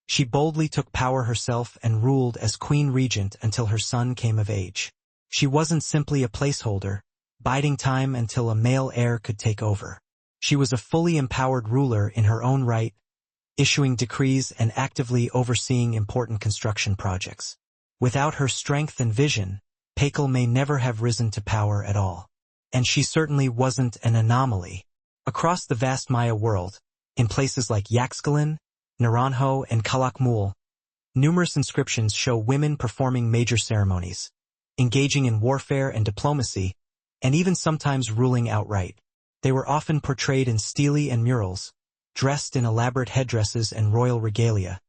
she boldly took power herself and ruled as queen regent until her son came of age. She wasn't simply a placeholder, biding time until a male heir could take over. She was a fully empowered ruler in her own right, issuing decrees and actively overseeing important construction projects. Without her strength and vision, Pakal may never have risen to power at all. And she certainly wasn't an anomaly. Across the vast Maya world, in places like Yaxcalan, Naranjo, and Calakmul, numerous inscriptions show women performing major ceremonies. engaging in warfare and diplomacy, and even sometimes ruling outright. They were often portrayed in stelae and murals, dressed in elaborate headdresses and royal regalia,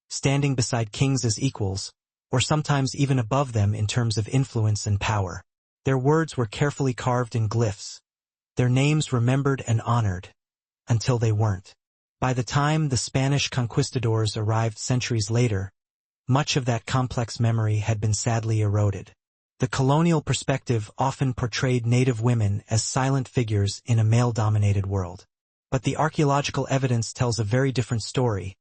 standing beside kings as equals, or sometimes even above them in terms of influence and power. Their words were carefully carved in glyphs, their names remembered and honored, until they weren't. By the time the Spanish conquistadors arrived centuries later, much of that complex memory had been sadly eroded. The colonial perspective often portrayed native women as silent figures in a male-dominated world. But the archaeological evidence tells a very different story,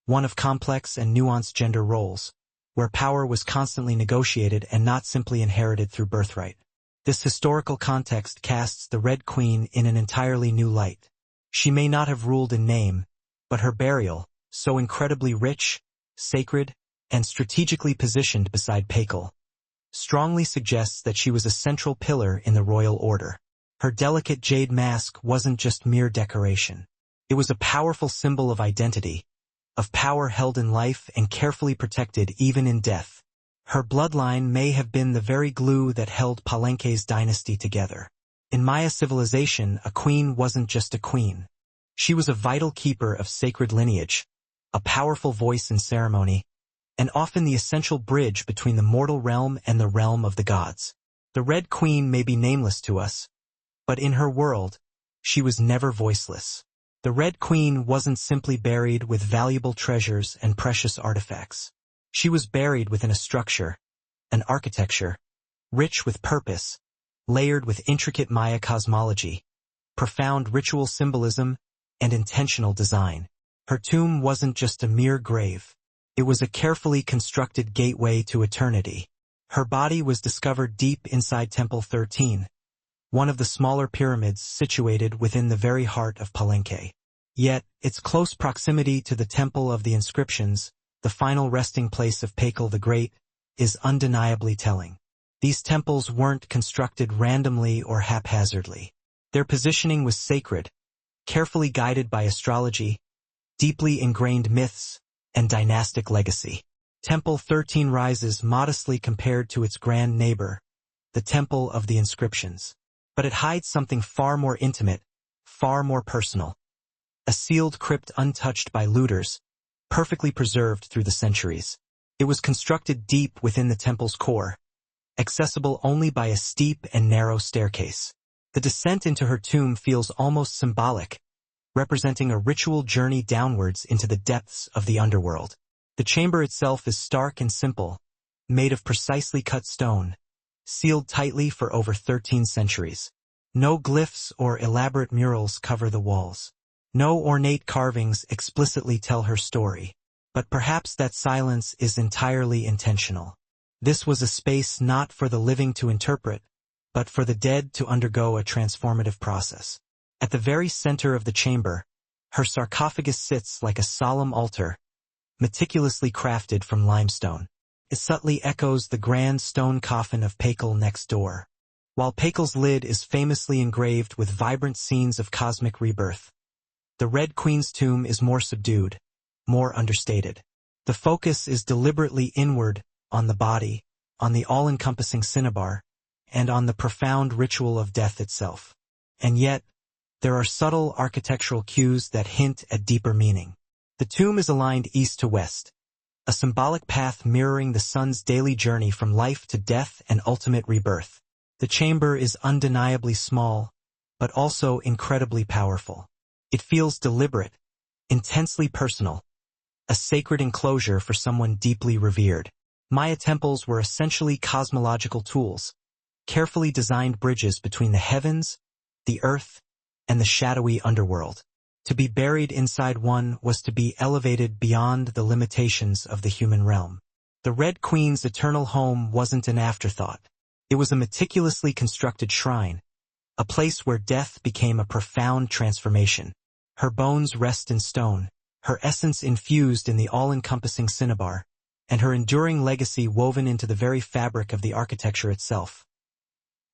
one of complex and nuanced gender roles, where power was constantly negotiated and not simply inherited through birthright. This historical context casts the Red Queen in an entirely new light. She may not have ruled in name, but her burial, so incredibly rich, sacred, and strategically positioned beside Crackle, strongly suggests that she was a central pillar in the royal order. Her delicate jade mask wasn't just mere decoration. It was a powerful symbol of identity, of power held in life and carefully protected even in death. Her bloodline may have been the very glue that held Palenque's dynasty together. In Maya civilization, a queen wasn't just a queen. She was a vital keeper of sacred lineage, a powerful voice in ceremony, and often the essential bridge between the mortal realm and the realm of the gods. The Red Queen may be nameless to us, but in her world, she was never voiceless. The Red Queen wasn't simply buried with valuable treasures and precious artifacts. She was buried within a structure, an architecture, rich with purpose, layered with intricate Maya cosmology, profound ritual symbolism, and intentional design. Her tomb wasn't just a mere grave. It was a carefully constructed gateway to eternity. Her body was discovered deep inside Temple 13, one of the smaller pyramids situated within the very heart of Palenque. Yet, its close proximity to the Temple of the Inscriptions, the final resting place of Crackle the Great, is undeniably telling. These temples weren't constructed randomly or haphazardly. Their positioning was sacred, carefully guided by astrology, deeply ingrained myths, and dynastic legacy. Temple 13 rises modestly compared to its grand neighbor, the Temple of the Inscriptions. But it hides something far more intimate, far more personal. A sealed crypt untouched by looters, perfectly preserved through the centuries. It was constructed deep within the temple's core, accessible only by a steep and narrow staircase. The descent into her tomb feels almost symbolic, representing a ritual journey downwards into the depths of the underworld. The chamber itself is stark and simple, made of precisely cut stone, sealed tightly for over 13 centuries. No glyphs or elaborate murals cover the walls. No ornate carvings explicitly tell her story. But perhaps that silence is entirely intentional. This was a space not for the living to interpret, but for the dead to undergo a transformative process. At the very center of the chamber, her sarcophagus sits like a solemn altar, meticulously crafted from limestone. It subtly echoes the grand stone coffin of Crackle next door. While Crackle's lid is famously engraved with vibrant scenes of cosmic rebirth, the Red Queen's tomb is more subdued, more understated. The focus is deliberately inward, on the body, on the all-encompassing cinnabar, and on the profound ritual of death itself. And yet, there are subtle architectural cues that hint at deeper meaning. The tomb is aligned east to west, a symbolic path mirroring the sun's daily journey from life to death and ultimate rebirth. The chamber is undeniably small, but also incredibly powerful. It feels deliberate, intensely personal, a sacred enclosure for someone deeply revered. Maya temples were essentially cosmological tools, carefully designed bridges between the heavens, the earth, and the shadowy underworld. To be buried inside one was to be elevated beyond the limitations of the human realm. The Red Queen's eternal home wasn't an afterthought. It was a meticulously constructed shrine, a place where death became a profound transformation. Her bones rest in stone, her essence infused in the all-encompassing cinnabar, and her enduring legacy woven into the very fabric of the architecture itself.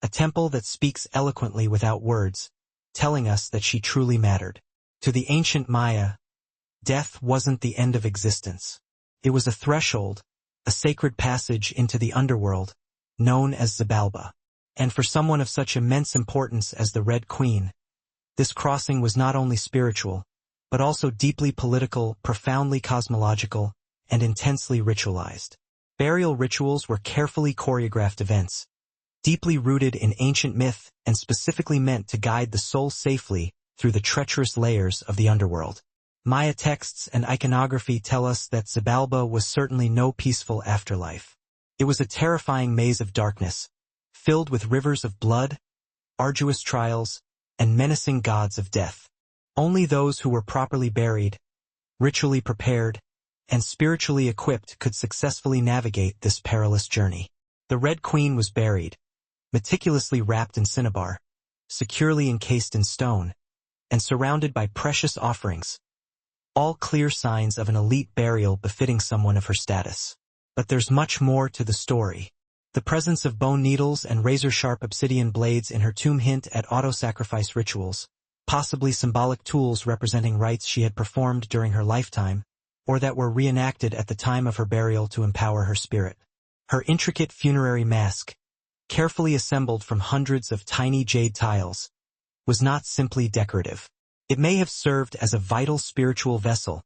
A temple that speaks eloquently without words, telling us that she truly mattered. To the ancient Maya, death wasn't the end of existence. It was a threshold, a sacred passage into the underworld, known as Xibalba. And for someone of such immense importance as the Red Queen, this crossing was not only spiritual, but also deeply political, profoundly cosmological, and intensely ritualized. Burial rituals were carefully choreographed events, deeply rooted in ancient myth and specifically meant to guide the soul safely through the treacherous layers of the underworld. Maya texts and iconography tell us that Xibalba was certainly no peaceful afterlife. It was a terrifying maze of darkness, filled with rivers of blood, arduous trials, and menacing gods of death. Only those who were properly buried, ritually prepared, and spiritually equipped could successfully navigate this perilous journey. The Red Queen was buried, meticulously wrapped in cinnabar, securely encased in stone, and surrounded by precious offerings, all clear signs of an elite burial befitting someone of her status. But there's much more to the story. The presence of bone needles and razor-sharp obsidian blades in her tomb hint at auto-sacrifice rituals, possibly symbolic tools representing rites she had performed during her lifetime, or that were reenacted at the time of her burial to empower her spirit. Her intricate funerary mask, carefully assembled from hundreds of tiny jade tiles, was not simply decorative. It may have served as a vital spiritual vessel,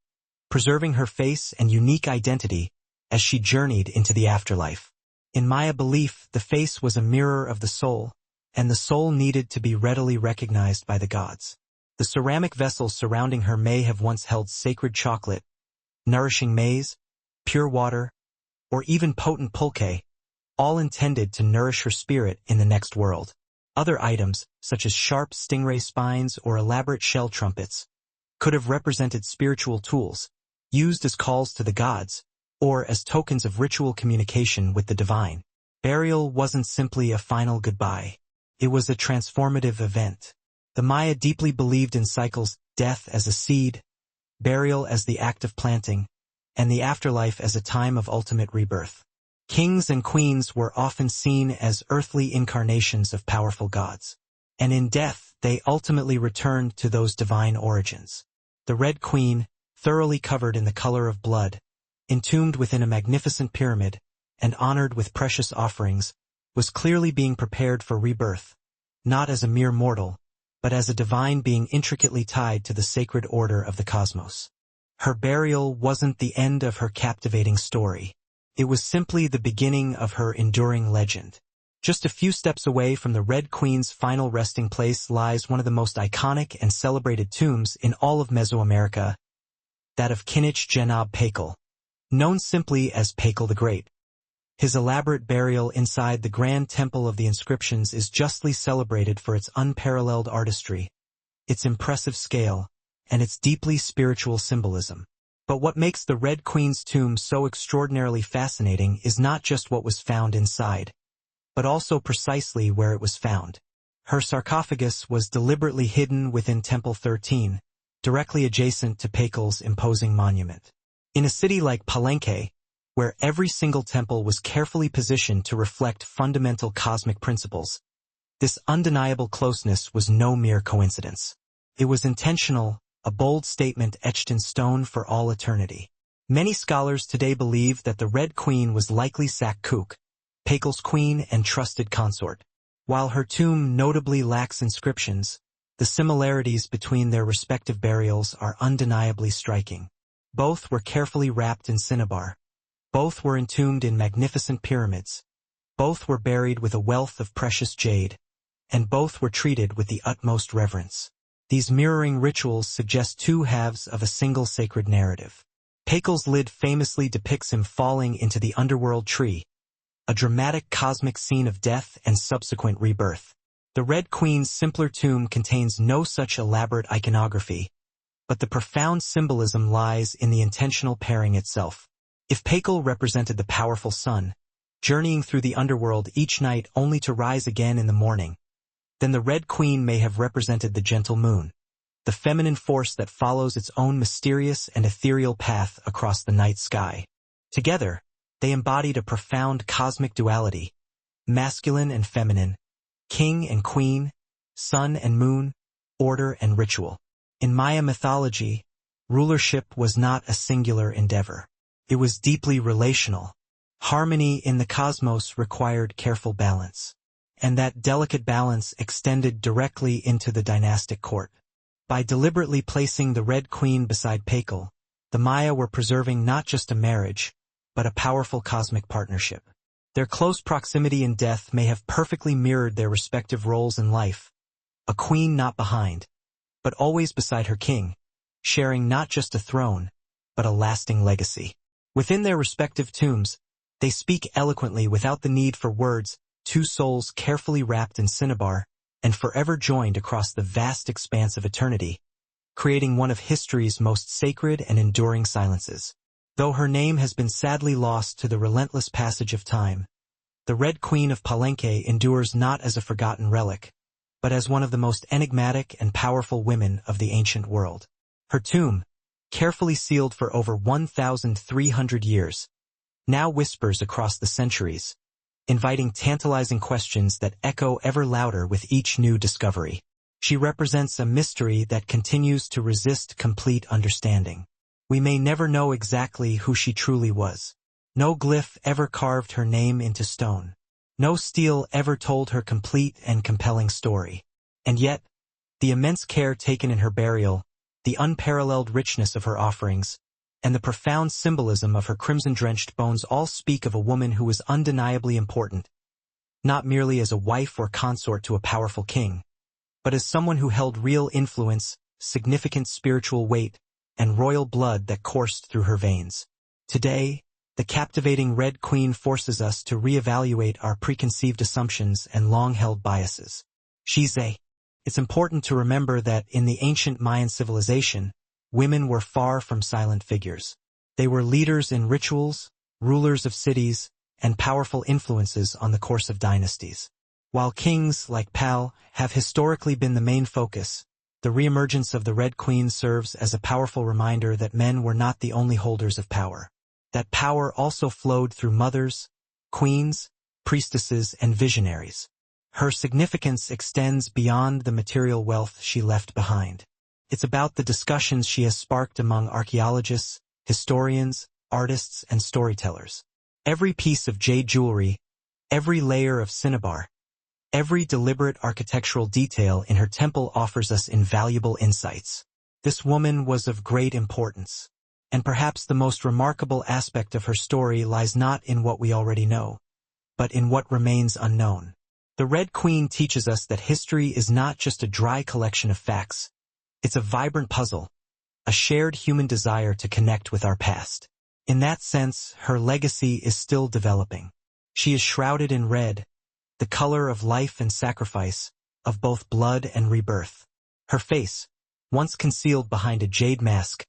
preserving her face and unique identity as she journeyed into the afterlife. In Maya belief, the face was a mirror of the soul, and the soul needed to be readily recognized by the gods. The ceramic vessels surrounding her may have once held sacred chocolate, nourishing maize, pure water, or even potent pulque, all intended to nourish her spirit in the next world. Other items, such as sharp stingray spines or elaborate shell trumpets, could have represented spiritual tools, used as calls to the gods, or as tokens of ritual communication with the divine. Burial wasn't simply a final goodbye. It was a transformative event. The Maya deeply believed in cycles, death as a seed, burial as the act of planting, and the afterlife as a time of ultimate rebirth. Kings and queens were often seen as earthly incarnations of powerful gods, and in death they ultimately returned to those divine origins. The Red Queen, thoroughly covered in the color of blood, entombed within a magnificent pyramid, and honored with precious offerings, was clearly being prepared for rebirth, not as a mere mortal, but as a divine being intricately tied to the sacred order of the cosmos. Her burial wasn't the end of her captivating story. It was simply the beginning of her enduring legend. Just a few steps away from the Red Queen's final resting place lies one of the most iconic and celebrated tombs in all of Mesoamerica, that of Kinich Genab Pakal, known simply as Pakal the Great. His elaborate burial inside the Grand Temple of the Inscriptions is justly celebrated for its unparalleled artistry, its impressive scale, and its deeply spiritual symbolism. But what makes the Red Queen's tomb so extraordinarily fascinating is not just what was found inside, but also precisely where it was found. Her sarcophagus was deliberately hidden within Temple 13, directly adjacent to Pakal's imposing monument. In a city like Palenque, where every single temple was carefully positioned to reflect fundamental cosmic principles, this undeniable closeness was no mere coincidence. It was intentional, a bold statement etched in stone for all eternity. Many scholars today believe that the Red Queen was likely Sakkuk, Pakal's queen and trusted consort. While her tomb notably lacks inscriptions, the similarities between their respective burials are undeniably striking. Both were carefully wrapped in cinnabar. Both were entombed in magnificent pyramids. Both were buried with a wealth of precious jade, and both were treated with the utmost reverence. These mirroring rituals suggest two halves of a single sacred narrative. Pakal's lid famously depicts him falling into the underworld tree, a dramatic cosmic scene of death and subsequent rebirth. The Red Queen's simpler tomb contains no such elaborate iconography, but the profound symbolism lies in the intentional pairing itself. If Pakal represented the powerful sun, journeying through the underworld each night only to rise again in the morning, then the Red Queen may have represented the gentle moon, the feminine force that follows its own mysterious and ethereal path across the night sky. Together, they embodied a profound cosmic duality, masculine and feminine, king and queen, sun and moon, order and ritual. In Maya mythology, rulership was not a singular endeavor. It was deeply relational, Harmony in the cosmos required careful balance. And that delicate balance extended directly into the dynastic court. By deliberately placing the Red Queen beside Pakal, the Maya were preserving not just a marriage, but a powerful cosmic partnership. Their close proximity in death may have perfectly mirrored their respective roles in life, a queen not behind, but always beside her king, sharing not just a throne, but a lasting legacy. Within their respective tombs, they speak eloquently without the need for words, two souls carefully wrapped in cinnabar, and forever joined across the vast expanse of eternity, creating one of history's most sacred and enduring silences. Though her name has been sadly lost to the relentless passage of time, the Red Queen of Palenque endures not as a forgotten relic, but as one of the most enigmatic and powerful women of the ancient world. Her tomb, carefully sealed for over 1,300 years, now whispers across the centuries, inviting tantalizing questions that echo ever louder with each new discovery. She represents a mystery that continues to resist complete understanding. We may never know exactly who she truly was. No glyph ever carved her name into stone. No stele ever told her complete and compelling story. And yet, the immense care taken in her burial, the unparalleled richness of her offerings, and the profound symbolism of her crimson-drenched bones all speak of a woman who was undeniably important, not merely as a wife or consort to a powerful king, but as someone who held real influence, significant spiritual weight, and royal blood that coursed through her veins. Today, the captivating Red Queen forces us to reevaluate our preconceived assumptions and long-held biases. It's important to remember that in the ancient Mayan civilization, women were far from silent figures. They were leaders in rituals, rulers of cities, and powerful influences on the course of dynasties. While kings, like Pal, have historically been the main focus, the reemergence of the Red Queen serves as a powerful reminder that men were not the only holders of power. That power also flowed through mothers, queens, priestesses, and visionaries. Her significance extends beyond the material wealth she left behind. It's about the discussions she has sparked among archaeologists, historians, artists, and storytellers. Every piece of jade jewelry, every layer of cinnabar, every deliberate architectural detail in her temple offers us invaluable insights. This woman was of great importance, and perhaps the most remarkable aspect of her story lies not in what we already know, but in what remains unknown. The Red Queen teaches us that history is not just a dry collection of facts. It's a vibrant puzzle, a shared human desire to connect with our past. In that sense, her legacy is still developing. She is shrouded in red, the color of life and sacrifice, of both blood and rebirth. Her face, once concealed behind a jade mask,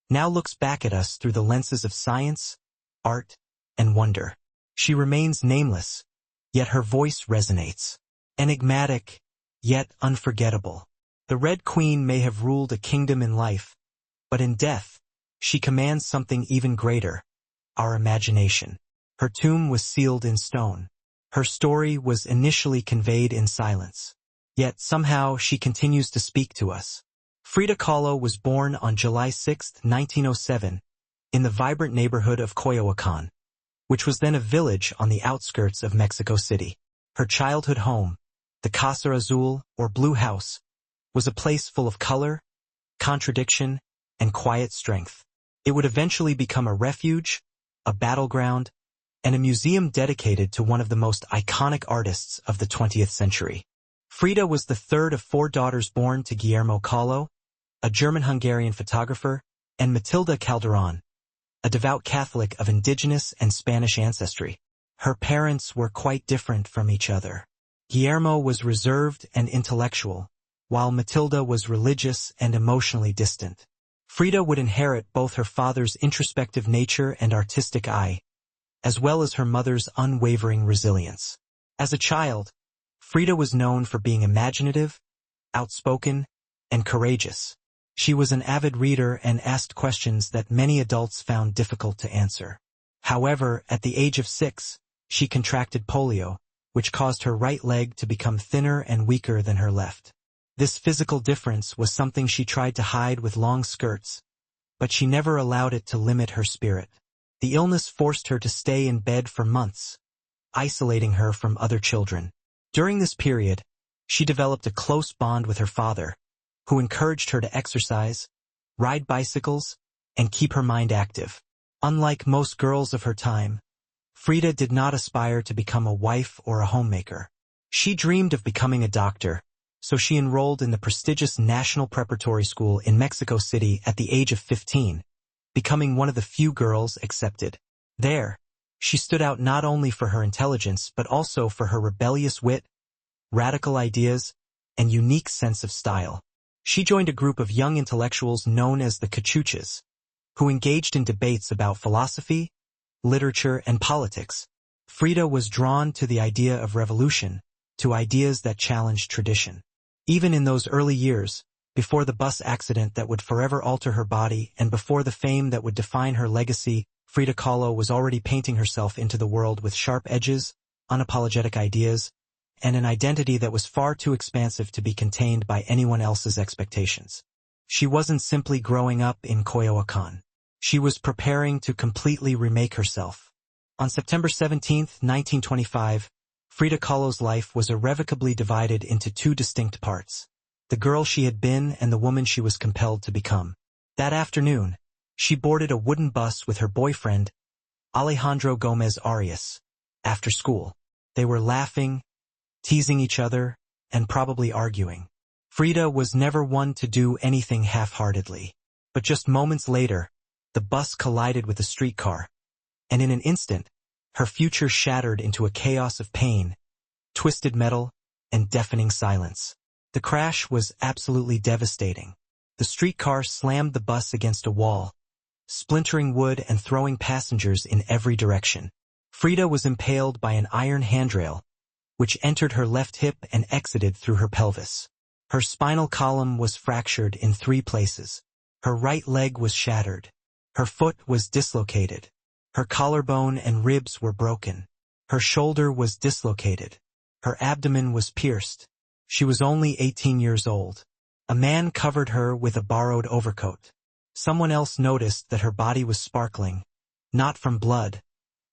now looks back at us through the lenses of science, art, and wonder. She remains nameless, yet her voice resonates. Enigmatic, yet unforgettable. The Red Queen may have ruled a kingdom in life, but in death, she commands something even greater, our imagination. Her tomb was sealed in stone. Her story was initially conveyed in silence. Yet somehow she continues to speak to us. Frida Kahlo was born on July 6, 1907, in the vibrant neighborhood of Coyoacán, which was then a village on the outskirts of Mexico City. Her childhood home, the Casa Azul, or Blue House, was a place full of color, contradiction, and quiet strength. It would eventually become a refuge, a battleground, and a museum dedicated to one of the most iconic artists of the 20th century. Frida was the third of 4 daughters born to Guillermo Kahlo, a German-Hungarian photographer, and Matilda Calderon, a devout Catholic of indigenous and Spanish ancestry. Her parents were quite different from each other. Guillermo was reserved and intellectual, while Matilda was religious and emotionally distant. Frida would inherit both her father's introspective nature and artistic eye, as well as her mother's unwavering resilience. As a child, Frida was known for being imaginative, outspoken, and courageous. She was an avid reader and asked questions that many adults found difficult to answer. However, at the age of 6, she contracted polio, which caused her right leg to become thinner and weaker than her left. This physical difference was something she tried to hide with long skirts, but she never allowed it to limit her spirit. The illness forced her to stay in bed for months, isolating her from other children. During this period, she developed a close bond with her father, who encouraged her to exercise, ride bicycles, and keep her mind active. Unlike most girls of her time, Frida did not aspire to become a wife or a homemaker. She dreamed of becoming a doctor, so she enrolled in the prestigious National Preparatory School in Mexico City at the age of 15, becoming one of the few girls accepted. There, she stood out not only for her intelligence but also for her rebellious wit, radical ideas, and unique sense of style. She joined a group of young intellectuals known as the Cachuchas, who engaged in debates about philosophy, literature, and politics. Frida was drawn to the idea of revolution, to ideas that challenged tradition. Even in those early years, before the bus accident that would forever alter her body and before the fame that would define her legacy, Frida Kahlo was already painting herself into the world with sharp edges, unapologetic ideas, and an identity that was far too expansive to be contained by anyone else's expectations. She wasn't simply growing up in Coyoacán. She was preparing to completely remake herself. On September 17, 1925, Frida Kahlo's life was irrevocably divided into two distinct parts: the girl she had been and the woman she was compelled to become. That afternoon, she boarded a wooden bus with her boyfriend, Alejandro Gomez Arias. After school, they were laughing, teasing each other, and probably arguing. Frida was never one to do anything half-heartedly. But just moments later, the bus collided with a streetcar, and in an instant, her future shattered into a chaos of pain, twisted metal, and deafening silence. The crash was absolutely devastating. The streetcar slammed the bus against a wall, splintering wood and throwing passengers in every direction. Frida was impaled by an iron handrail, which entered her left hip and exited through her pelvis. Her spinal column was fractured in 3 places. Her right leg was shattered. Her foot was dislocated. Her collarbone and ribs were broken. Her shoulder was dislocated. Her abdomen was pierced. She was only 18 years old. A man covered her with a borrowed overcoat. Someone else noticed that her body was sparkling, not from blood,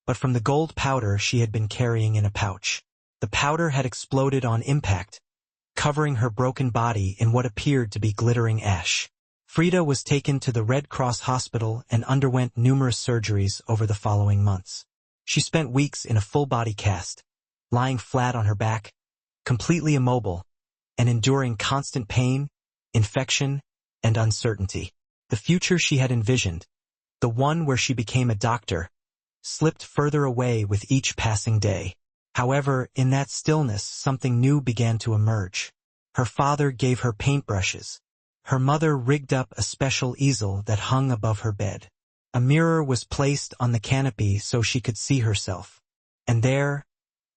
but from the gold powder she had been carrying in a pouch. The powder had exploded on impact, covering her broken body in what appeared to be glittering ash. Frida was taken to the Red Cross hospital and underwent numerous surgeries over the following months. She spent weeks in a full-body cast, lying flat on her back, completely immobile, and enduring constant pain, infection, and uncertainty. The future she had envisioned, the one where she became a doctor, slipped further away with each passing day. However, in that stillness, something new began to emerge. Her father gave her paintbrushes. Her mother rigged up a special easel that hung above her bed. A mirror was placed on the canopy so she could see herself. And there,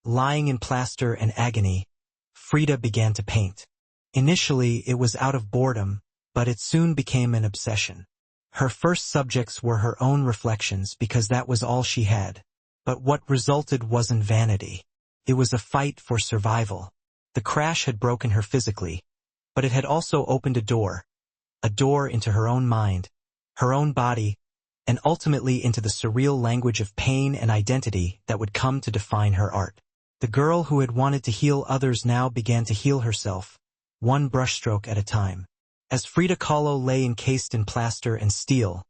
lying in plaster and agony, Frida began to paint. Initially, it was out of boredom, but it soon became an obsession. Her first subjects were her own reflections because that was all she had. But what resulted wasn't vanity. It was a fight for survival. The crash had broken her physically, but it had also opened a door into her own mind, her own body, and ultimately into the surreal language of pain and identity that would come to define her art. The girl who had wanted to heal others now began to heal herself, one brushstroke at a time. As Frida Kahlo lay encased in plaster and steel,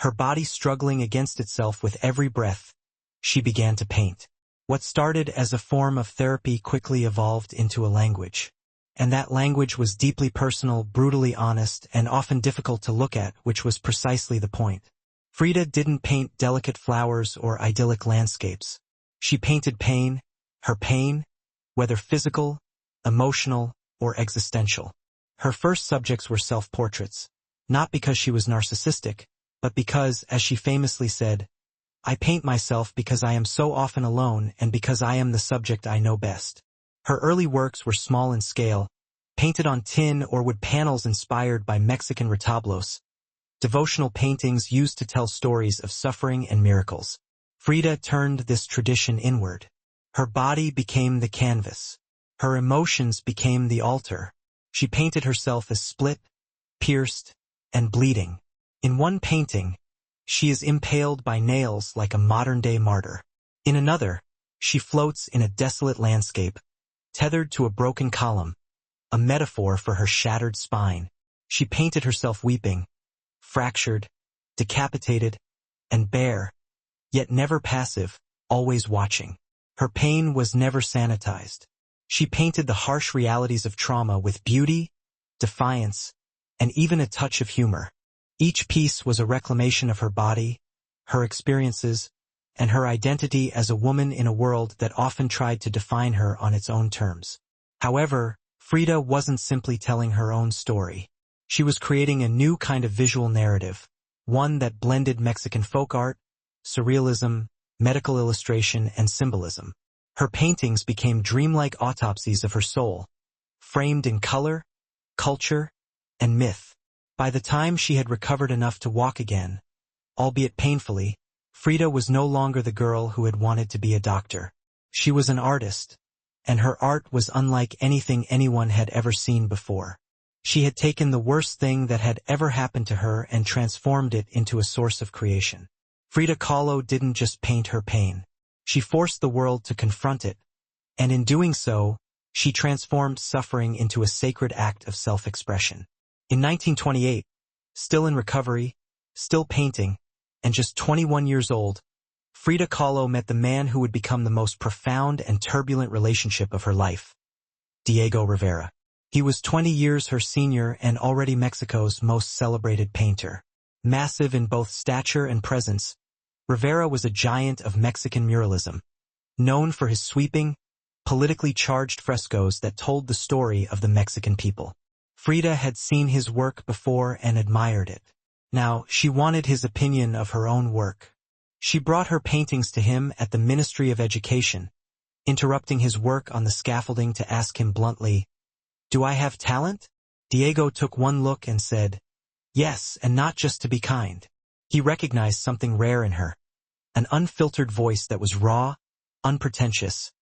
her body struggling against itself with every breath, she began to paint. What started as a form of therapy quickly evolved into a language. And that language was deeply personal, brutally honest, and often difficult to look at, which was precisely the point. Frida didn't paint delicate flowers or idyllic landscapes. She painted pain, her pain, whether physical, emotional, or existential. Her first subjects were self-portraits, not because she was narcissistic, but because, as she famously said, "I paint myself because I am so often alone and because I am the subject I know best." Her early works were small in scale, painted on tin or wood panels inspired by Mexican retablos, devotional paintings used to tell stories of suffering and miracles. Frida turned this tradition inward. Her body became the canvas. Her emotions became the altar. She painted herself as split, pierced, and bleeding. In one painting, she is impaled by nails like a modern-day martyr. In another, she floats in a desolate landscape, tethered to a broken column, a metaphor for her shattered spine. She painted herself weeping, fractured, decapitated, and bare, yet never passive, always watching. Her pain was never sanitized. She painted the harsh realities of trauma with beauty, defiance, and even a touch of humor. Each piece was a reclamation of her body, her experiences, and her identity as a woman in a world that often tried to define her on its own terms. However, Frida wasn't simply telling her own story. She was creating a new kind of visual narrative, one that blended Mexican folk art, surrealism, medical illustration, and symbolism. Her paintings became dreamlike autopsies of her soul, framed in color, culture, and myth. By the time she had recovered enough to walk again, albeit painfully, Frida was no longer the girl who had wanted to be a doctor. She was an artist, and her art was unlike anything anyone had ever seen before. She had taken the worst thing that had ever happened to her and transformed it into a source of creation. Frida Kahlo didn't just paint her pain. She forced the world to confront it, and in doing so, she transformed suffering into a sacred act of self-expression. In 1928, still in recovery, still painting, and just 21 years old, Frida Kahlo met the man who would become the most profound and turbulent relationship of her life, Diego Rivera. He was 20 years her senior and already Mexico's most celebrated painter. Massive in both stature and presence, Rivera was a giant of Mexican muralism, known for his sweeping, politically charged frescoes that told the story of the Mexican people. Frida had seen his work before and admired it. Now, she wanted his opinion of her own work. She brought her paintings to him at the Ministry of Education, interrupting his work on the scaffolding to ask him bluntly, "Do I have talent?" Diego took one look and said, "Yes, and not just to be kind." He recognized something rare in her, an unfiltered voice that was raw, unpretentious,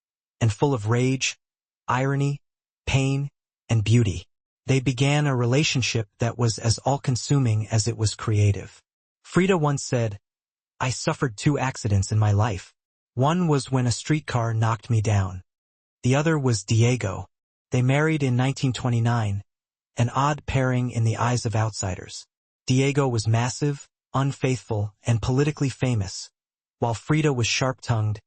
and full of rage, irony, pain, and beauty. They began a relationship that was as all-consuming as it was creative. Frida once said, "I suffered 2 accidents in my life. One was when a streetcar knocked me down. The other was Diego." They married in 1929, an odd pairing in the eyes of outsiders. Diego was massive, unfaithful, and politically famous, while Frida was sharp-tongued,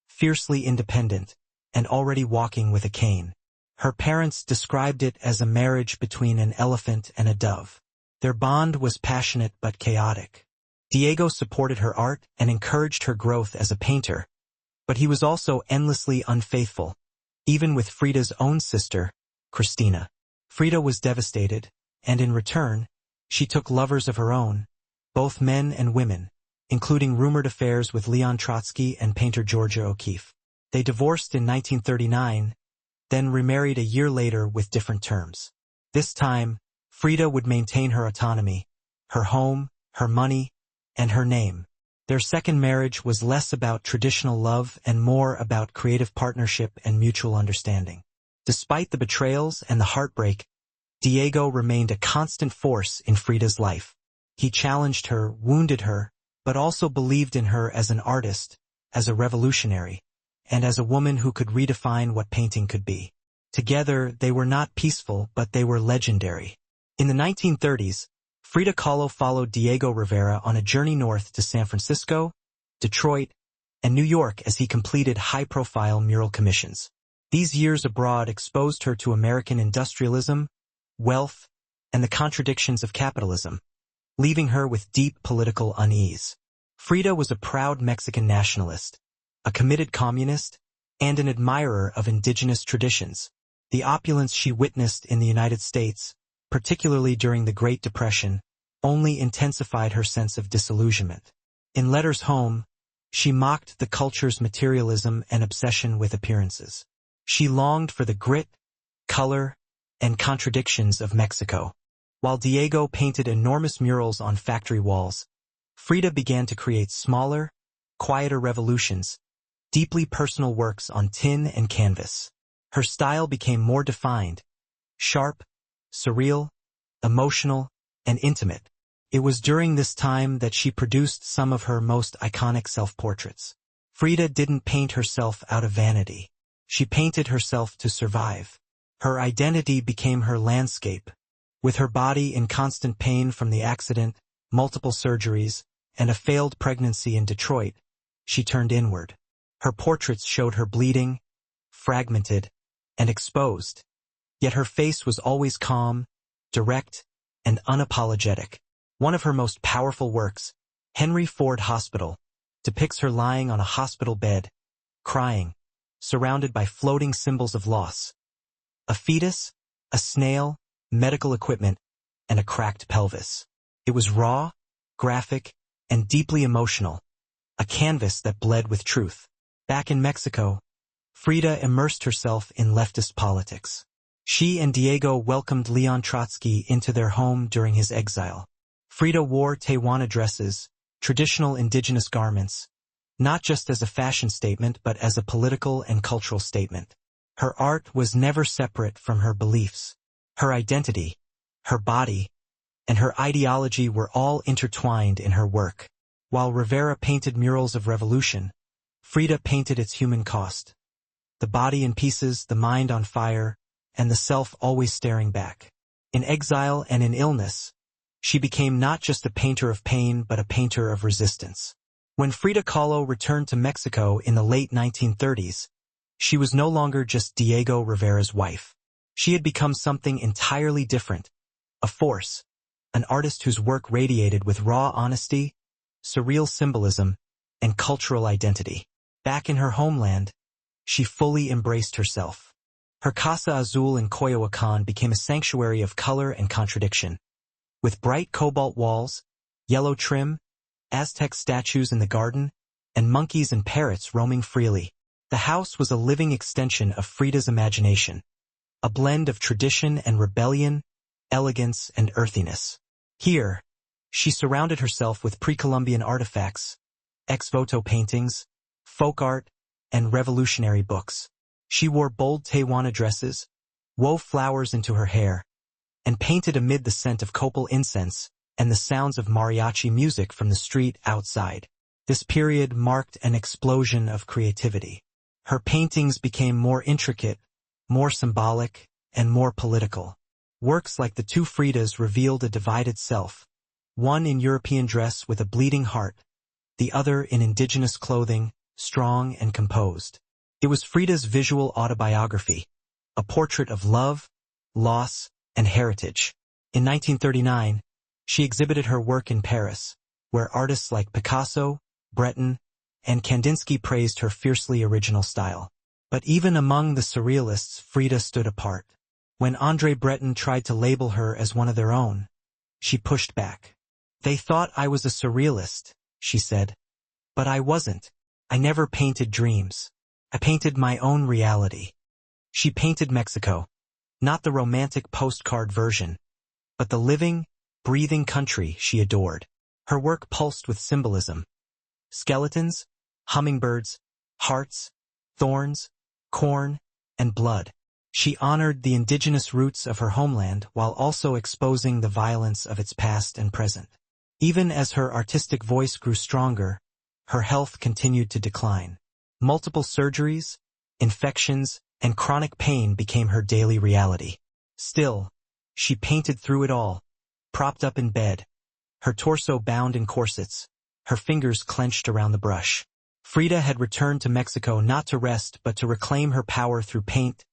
fiercely independent, and already walking with a cane. Her parents described it as a marriage between an elephant and a dove. Their bond was passionate but chaotic. Diego supported her art and encouraged her growth as a painter, but he was also endlessly unfaithful, even with Frida's own sister, Cristina. Frida was devastated, and in return, she took lovers of her own, both men and women, including rumored affairs with Leon Trotsky and painter Georgia O'Keeffe. They divorced in 1939, then remarried a year later with different terms. This time, Frida would maintain her autonomy, her home, her money, and her name. Their second marriage was less about traditional love and more about creative partnership and mutual understanding. Despite the betrayals and the heartbreak, Diego remained a constant force in Frida's life. He challenged her, wounded her, but also believed in her as an artist, as a revolutionary, and as a woman who could redefine what painting could be. Together, they were not peaceful, but they were legendary. In the 1930s, Frida Kahlo followed Diego Rivera on a journey north to San Francisco, Detroit, and New York as he completed high-profile mural commissions. These years abroad exposed her to American industrialism, wealth, and the contradictions of capitalism, leaving her with deep political unease. Frida was a proud Mexican nationalist, a committed communist, and an admirer of indigenous traditions. The opulence she witnessed in the United States, particularly during the Great Depression, only intensified her sense of disillusionment. In letters home, she mocked the culture's materialism and obsession with appearances. She longed for the grit, color, and contradictions of Mexico. While Diego painted enormous murals on factory walls, Frida began to create smaller, quieter revolutions, deeply personal works on tin and canvas. Her style became more defined, sharp, surreal, emotional, and intimate. It was during this time that she produced some of her most iconic self-portraits. Frida didn't paint herself out of vanity. She painted herself to survive. Her identity became her landscape. With her body in constant pain from the accident, multiple surgeries, and a failed pregnancy in Detroit, she turned inward. Her portraits showed her bleeding, fragmented, and exposed. Yet her face was always calm, direct, and unapologetic. One of her most powerful works, Henry Ford Hospital, depicts her lying on a hospital bed, crying, surrounded by floating symbols of loss. A fetus, a snail, medical equipment, and a cracked pelvis. It was raw, graphic, and deeply emotional, a canvas that bled with truth. Back in Mexico, Frida immersed herself in leftist politics. She and Diego welcomed Leon Trotsky into their home during his exile. Frida wore Tehuana dresses, traditional indigenous garments, not just as a fashion statement but as a political and cultural statement. Her art was never separate from her beliefs. Her identity, her body, and her ideology were all intertwined in her work. While Rivera painted murals of revolution, Frida painted its human cost. The body in pieces, the mind on fire, and the self always staring back. In exile and in illness, she became not just a painter of pain but a painter of resistance. When Frida Kahlo returned to Mexico in the late 1930s, she was no longer just Diego Rivera's wife. She had become something entirely different, a force, an artist whose work radiated with raw honesty, surreal symbolism, and cultural identity. Back in her homeland, she fully embraced herself. Her Casa Azul in Coyoacán became a sanctuary of color and contradiction. With bright cobalt walls, yellow trim, Aztec statues in the garden, and monkeys and parrots roaming freely, the house was a living extension of Frida's imagination, a blend of tradition and rebellion, elegance and earthiness. Here, she surrounded herself with pre-Columbian artifacts, ex-voto paintings, folk art, and revolutionary books. She wore bold Tehuana dresses, wove flowers into her hair, and painted amid the scent of copal incense and the sounds of mariachi music from the street outside. This period marked an explosion of creativity. Her paintings became more intricate, more symbolic, and more political. Works like the two Fridas revealed a divided self, one in European dress with a bleeding heart, the other in indigenous clothing, strong and composed. It was Frida's visual autobiography, a portrait of love, loss, and heritage. In 1939, she exhibited her work in Paris, where artists like Picasso, Breton, and Kandinsky praised her fiercely original style. But even among the surrealists, Frida stood apart. When André Breton tried to label her as one of their own, she pushed back. "They thought I was a surrealist," she said. "But I wasn't. I never painted dreams. I painted my own reality." She painted Mexico, not the romantic postcard version, but the living, breathing country she adored. Her work pulsed with symbolism. Skeletons, hummingbirds, hearts, thorns, corn, and blood. She honored the indigenous roots of her homeland while also exposing the violence of its past and present. Even as her artistic voice grew stronger, her health continued to decline. Multiple surgeries, infections, and chronic pain became her daily reality. Still, she painted through it all, propped up in bed, her torso bound in corsets, her fingers clenched around the brush. Frida had returned to Mexico not to rest but to reclaim her power through paint,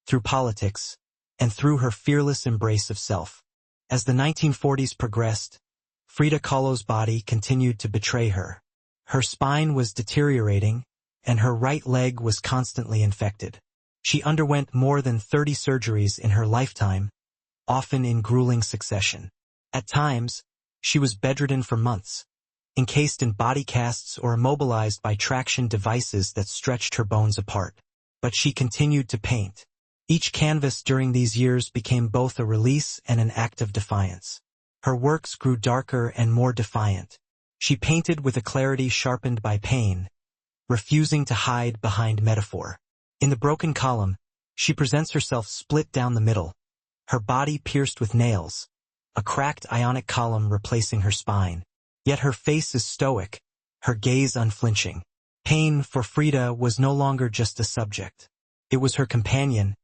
through politics, and through her fearless embrace of self. As the 1940s progressed, Frida Kahlo's body continued to betray her. Her spine was deteriorating, and her right leg was constantly infected. She underwent more than 30 surgeries in her lifetime, often in grueling succession. At times, she was bedridden for months, encased in body casts or immobilized by traction devices that stretched her bones apart. But she continued to paint. Each canvas during these years became both a release and an act of defiance. Her works grew darker and more defiant. She painted with a clarity sharpened by pain, refusing to hide behind metaphor. In the broken column, she presents herself split down the middle, her body pierced with nails, a cracked ionic column replacing her spine. Yet her face is stoic, her gaze unflinching. Pain for Frida was no longer just a subject. It was her companion,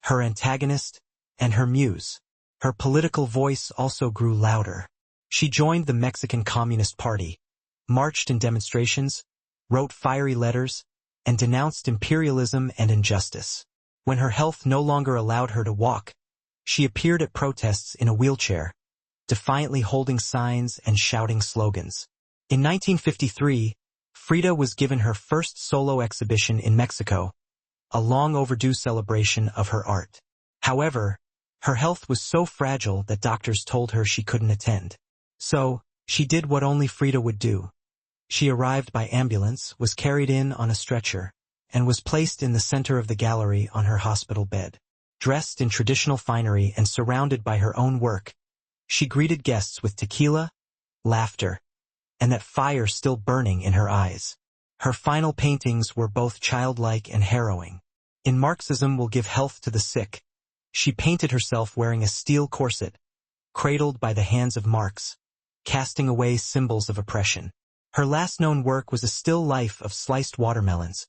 her antagonist, and her muse. Her political voice also grew louder. She joined the Mexican Communist Party, marched in demonstrations, wrote fiery letters, and denounced imperialism and injustice. When her health no longer allowed her to walk, she appeared at protests in a wheelchair, defiantly holding signs and shouting slogans. In 1953, Frida was given her first solo exhibition in Mexico, a long-overdue celebration of her art. However, her health was so fragile that doctors told her she couldn't attend. So, she did what only Frida would do. She arrived by ambulance, was carried in on a stretcher, and was placed in the center of the gallery on her hospital bed. Dressed in traditional finery and surrounded by her own work, she greeted guests with tequila, laughter, and that fire still burning in her eyes. Her final paintings were both childlike and harrowing. In Marxism will give health to the sick, she painted herself wearing a steel corset, cradled by the hands of Marx, casting away symbols of oppression. Her last known work was a still life of sliced watermelons,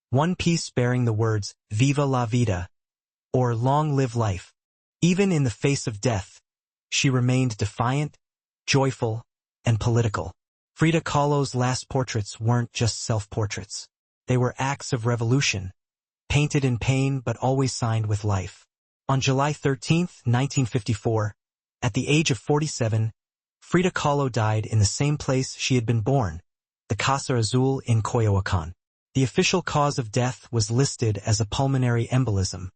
one piece bearing the words, Viva la vida, or Long live life. Even in the face of death, she remained defiant, joyful, and political. Frida Kahlo's last portraits weren't just self-portraits. They were acts of revolution, painted in pain but always signed with life. On July 13, 1954, at the age of 47, Frida Kahlo died in the same place she had been born, the Casa Azul in Coyoacán. The official cause of death was listed as a pulmonary embolism,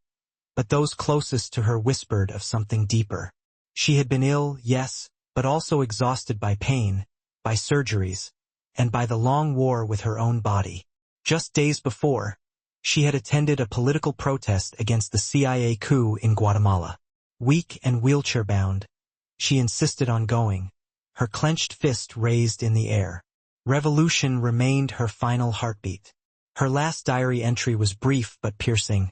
but those closest to her whispered of something deeper. She had been ill, yes, but also exhausted by pain, by surgeries, and by the long war with her own body. Just days before, she had attended a political protest against the CIA coup in Guatemala. Weak and wheelchair-bound, she insisted on going, her clenched fist raised in the air. Revolution remained her final heartbeat. Her last diary entry was brief but piercing.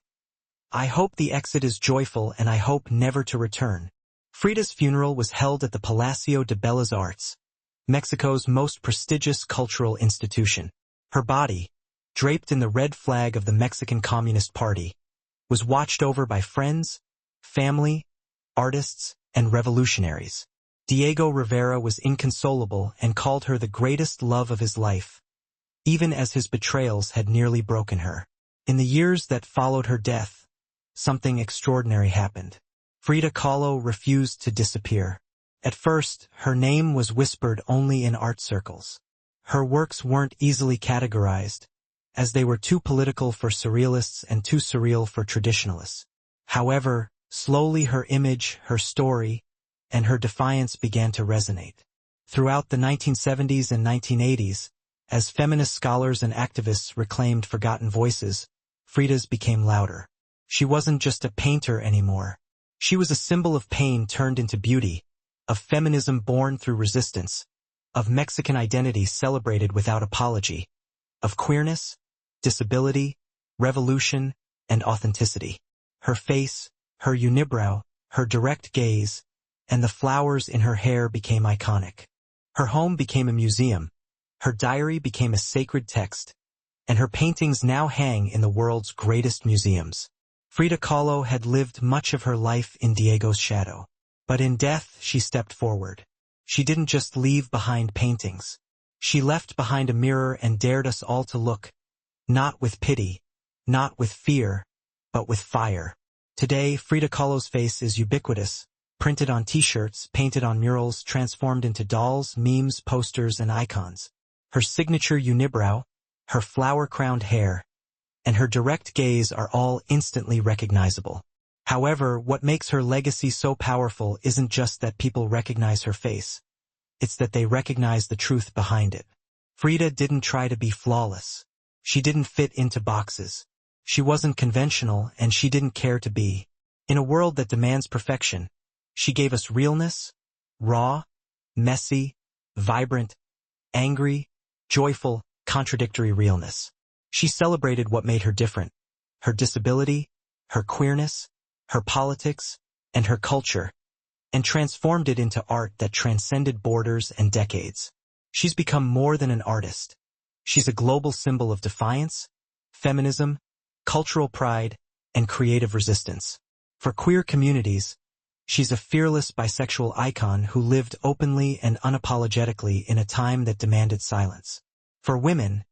I hope the exit is joyful and I hope never to return. Frida's funeral was held at the Palacio de Bellas Artes, Mexico's most prestigious cultural institution. Her body, draped in the red flag of the Mexican Communist Party, was watched over by friends, family, artists, and revolutionaries. Diego Rivera was inconsolable and called her the greatest love of his life, even as his betrayals had nearly broken her. In the years that followed her death, something extraordinary happened. Frida Kahlo refused to disappear. At first, her name was whispered only in art circles. Her works weren't easily categorized, as they were too political for surrealists and too surreal for traditionalists. However, slowly her image, her story, and her defiance began to resonate. Throughout the 1970s and 1980s, as feminist scholars and activists reclaimed forgotten voices, Frida's became louder. She wasn't just a painter anymore. She was a symbol of pain turned into beauty, of feminism born through resistance, of Mexican identity celebrated without apology, of queerness, disability, revolution, and authenticity. Her face, her unibrow, her direct gaze, and the flowers in her hair became iconic. Her home became a museum, her diary became a sacred text, and her paintings now hang in the world's greatest museums. Frida Kahlo had lived much of her life in Diego's shadow. But in death, she stepped forward. She didn't just leave behind paintings. She left behind a mirror and dared us all to look, not with pity, not with fear, but with fire. Today, Frida Kahlo's face is ubiquitous, printed on t-shirts, painted on murals, transformed into dolls, memes, posters, and icons. Her signature unibrow, her flower-crowned hair, and her direct gaze are all instantly recognizable. However, what makes her legacy so powerful isn't just that people recognize her face. It's that they recognize the truth behind it. Frida didn't try to be flawless. She didn't fit into boxes. She wasn't conventional, and she didn't care to be. In a world that demands perfection, she gave us realness, raw, messy, vibrant, angry, joyful, contradictory realness. She celebrated what made her different: her disability, her queerness, her politics, and her culture. and transformed it into art that transcended borders and decades. She's become more than an artist. She's a global symbol of defiance, feminism, cultural pride, and creative resistance. For queer communities, she's a fearless bisexual icon who lived openly and unapologetically in a time that demanded silence. For women,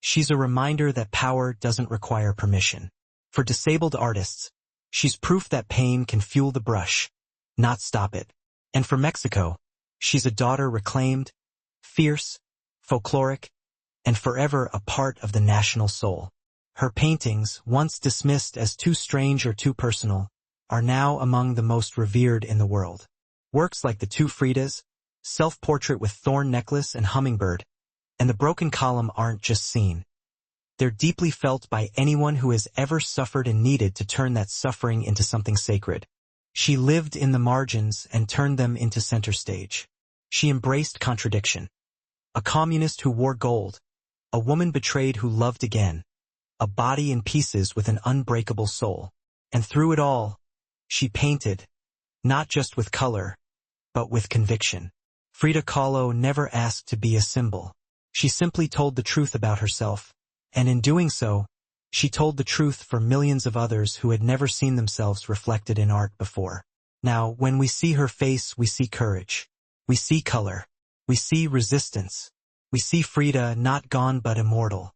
she's a reminder that power doesn't require permission. For disabled artists, she's proof that pain can fuel the brush, not stop it. And for Mexico, she's a daughter reclaimed, fierce, folkloric, and forever a part of the national soul. Her paintings, once dismissed as too strange or too personal, are now among the most revered in the world. Works like the two Fridas, self-portrait with thorn necklace and hummingbird, and the broken column aren't just seen. They're deeply felt by anyone who has ever suffered and needed to turn that suffering into something sacred. She lived in the margins and turned them into center stage. She embraced contradiction. A communist who wore gold, a woman betrayed who loved again, a body in pieces with an unbreakable soul. And through it all, she painted, not just with color, but with conviction. Frida Kahlo never asked to be a symbol. She simply told the truth about herself, and in doing so, she told the truth for millions of others who had never seen themselves reflected in art before. Now, when we see her face, we see courage. We see color. We see resistance. We see Frida not gone but immortal.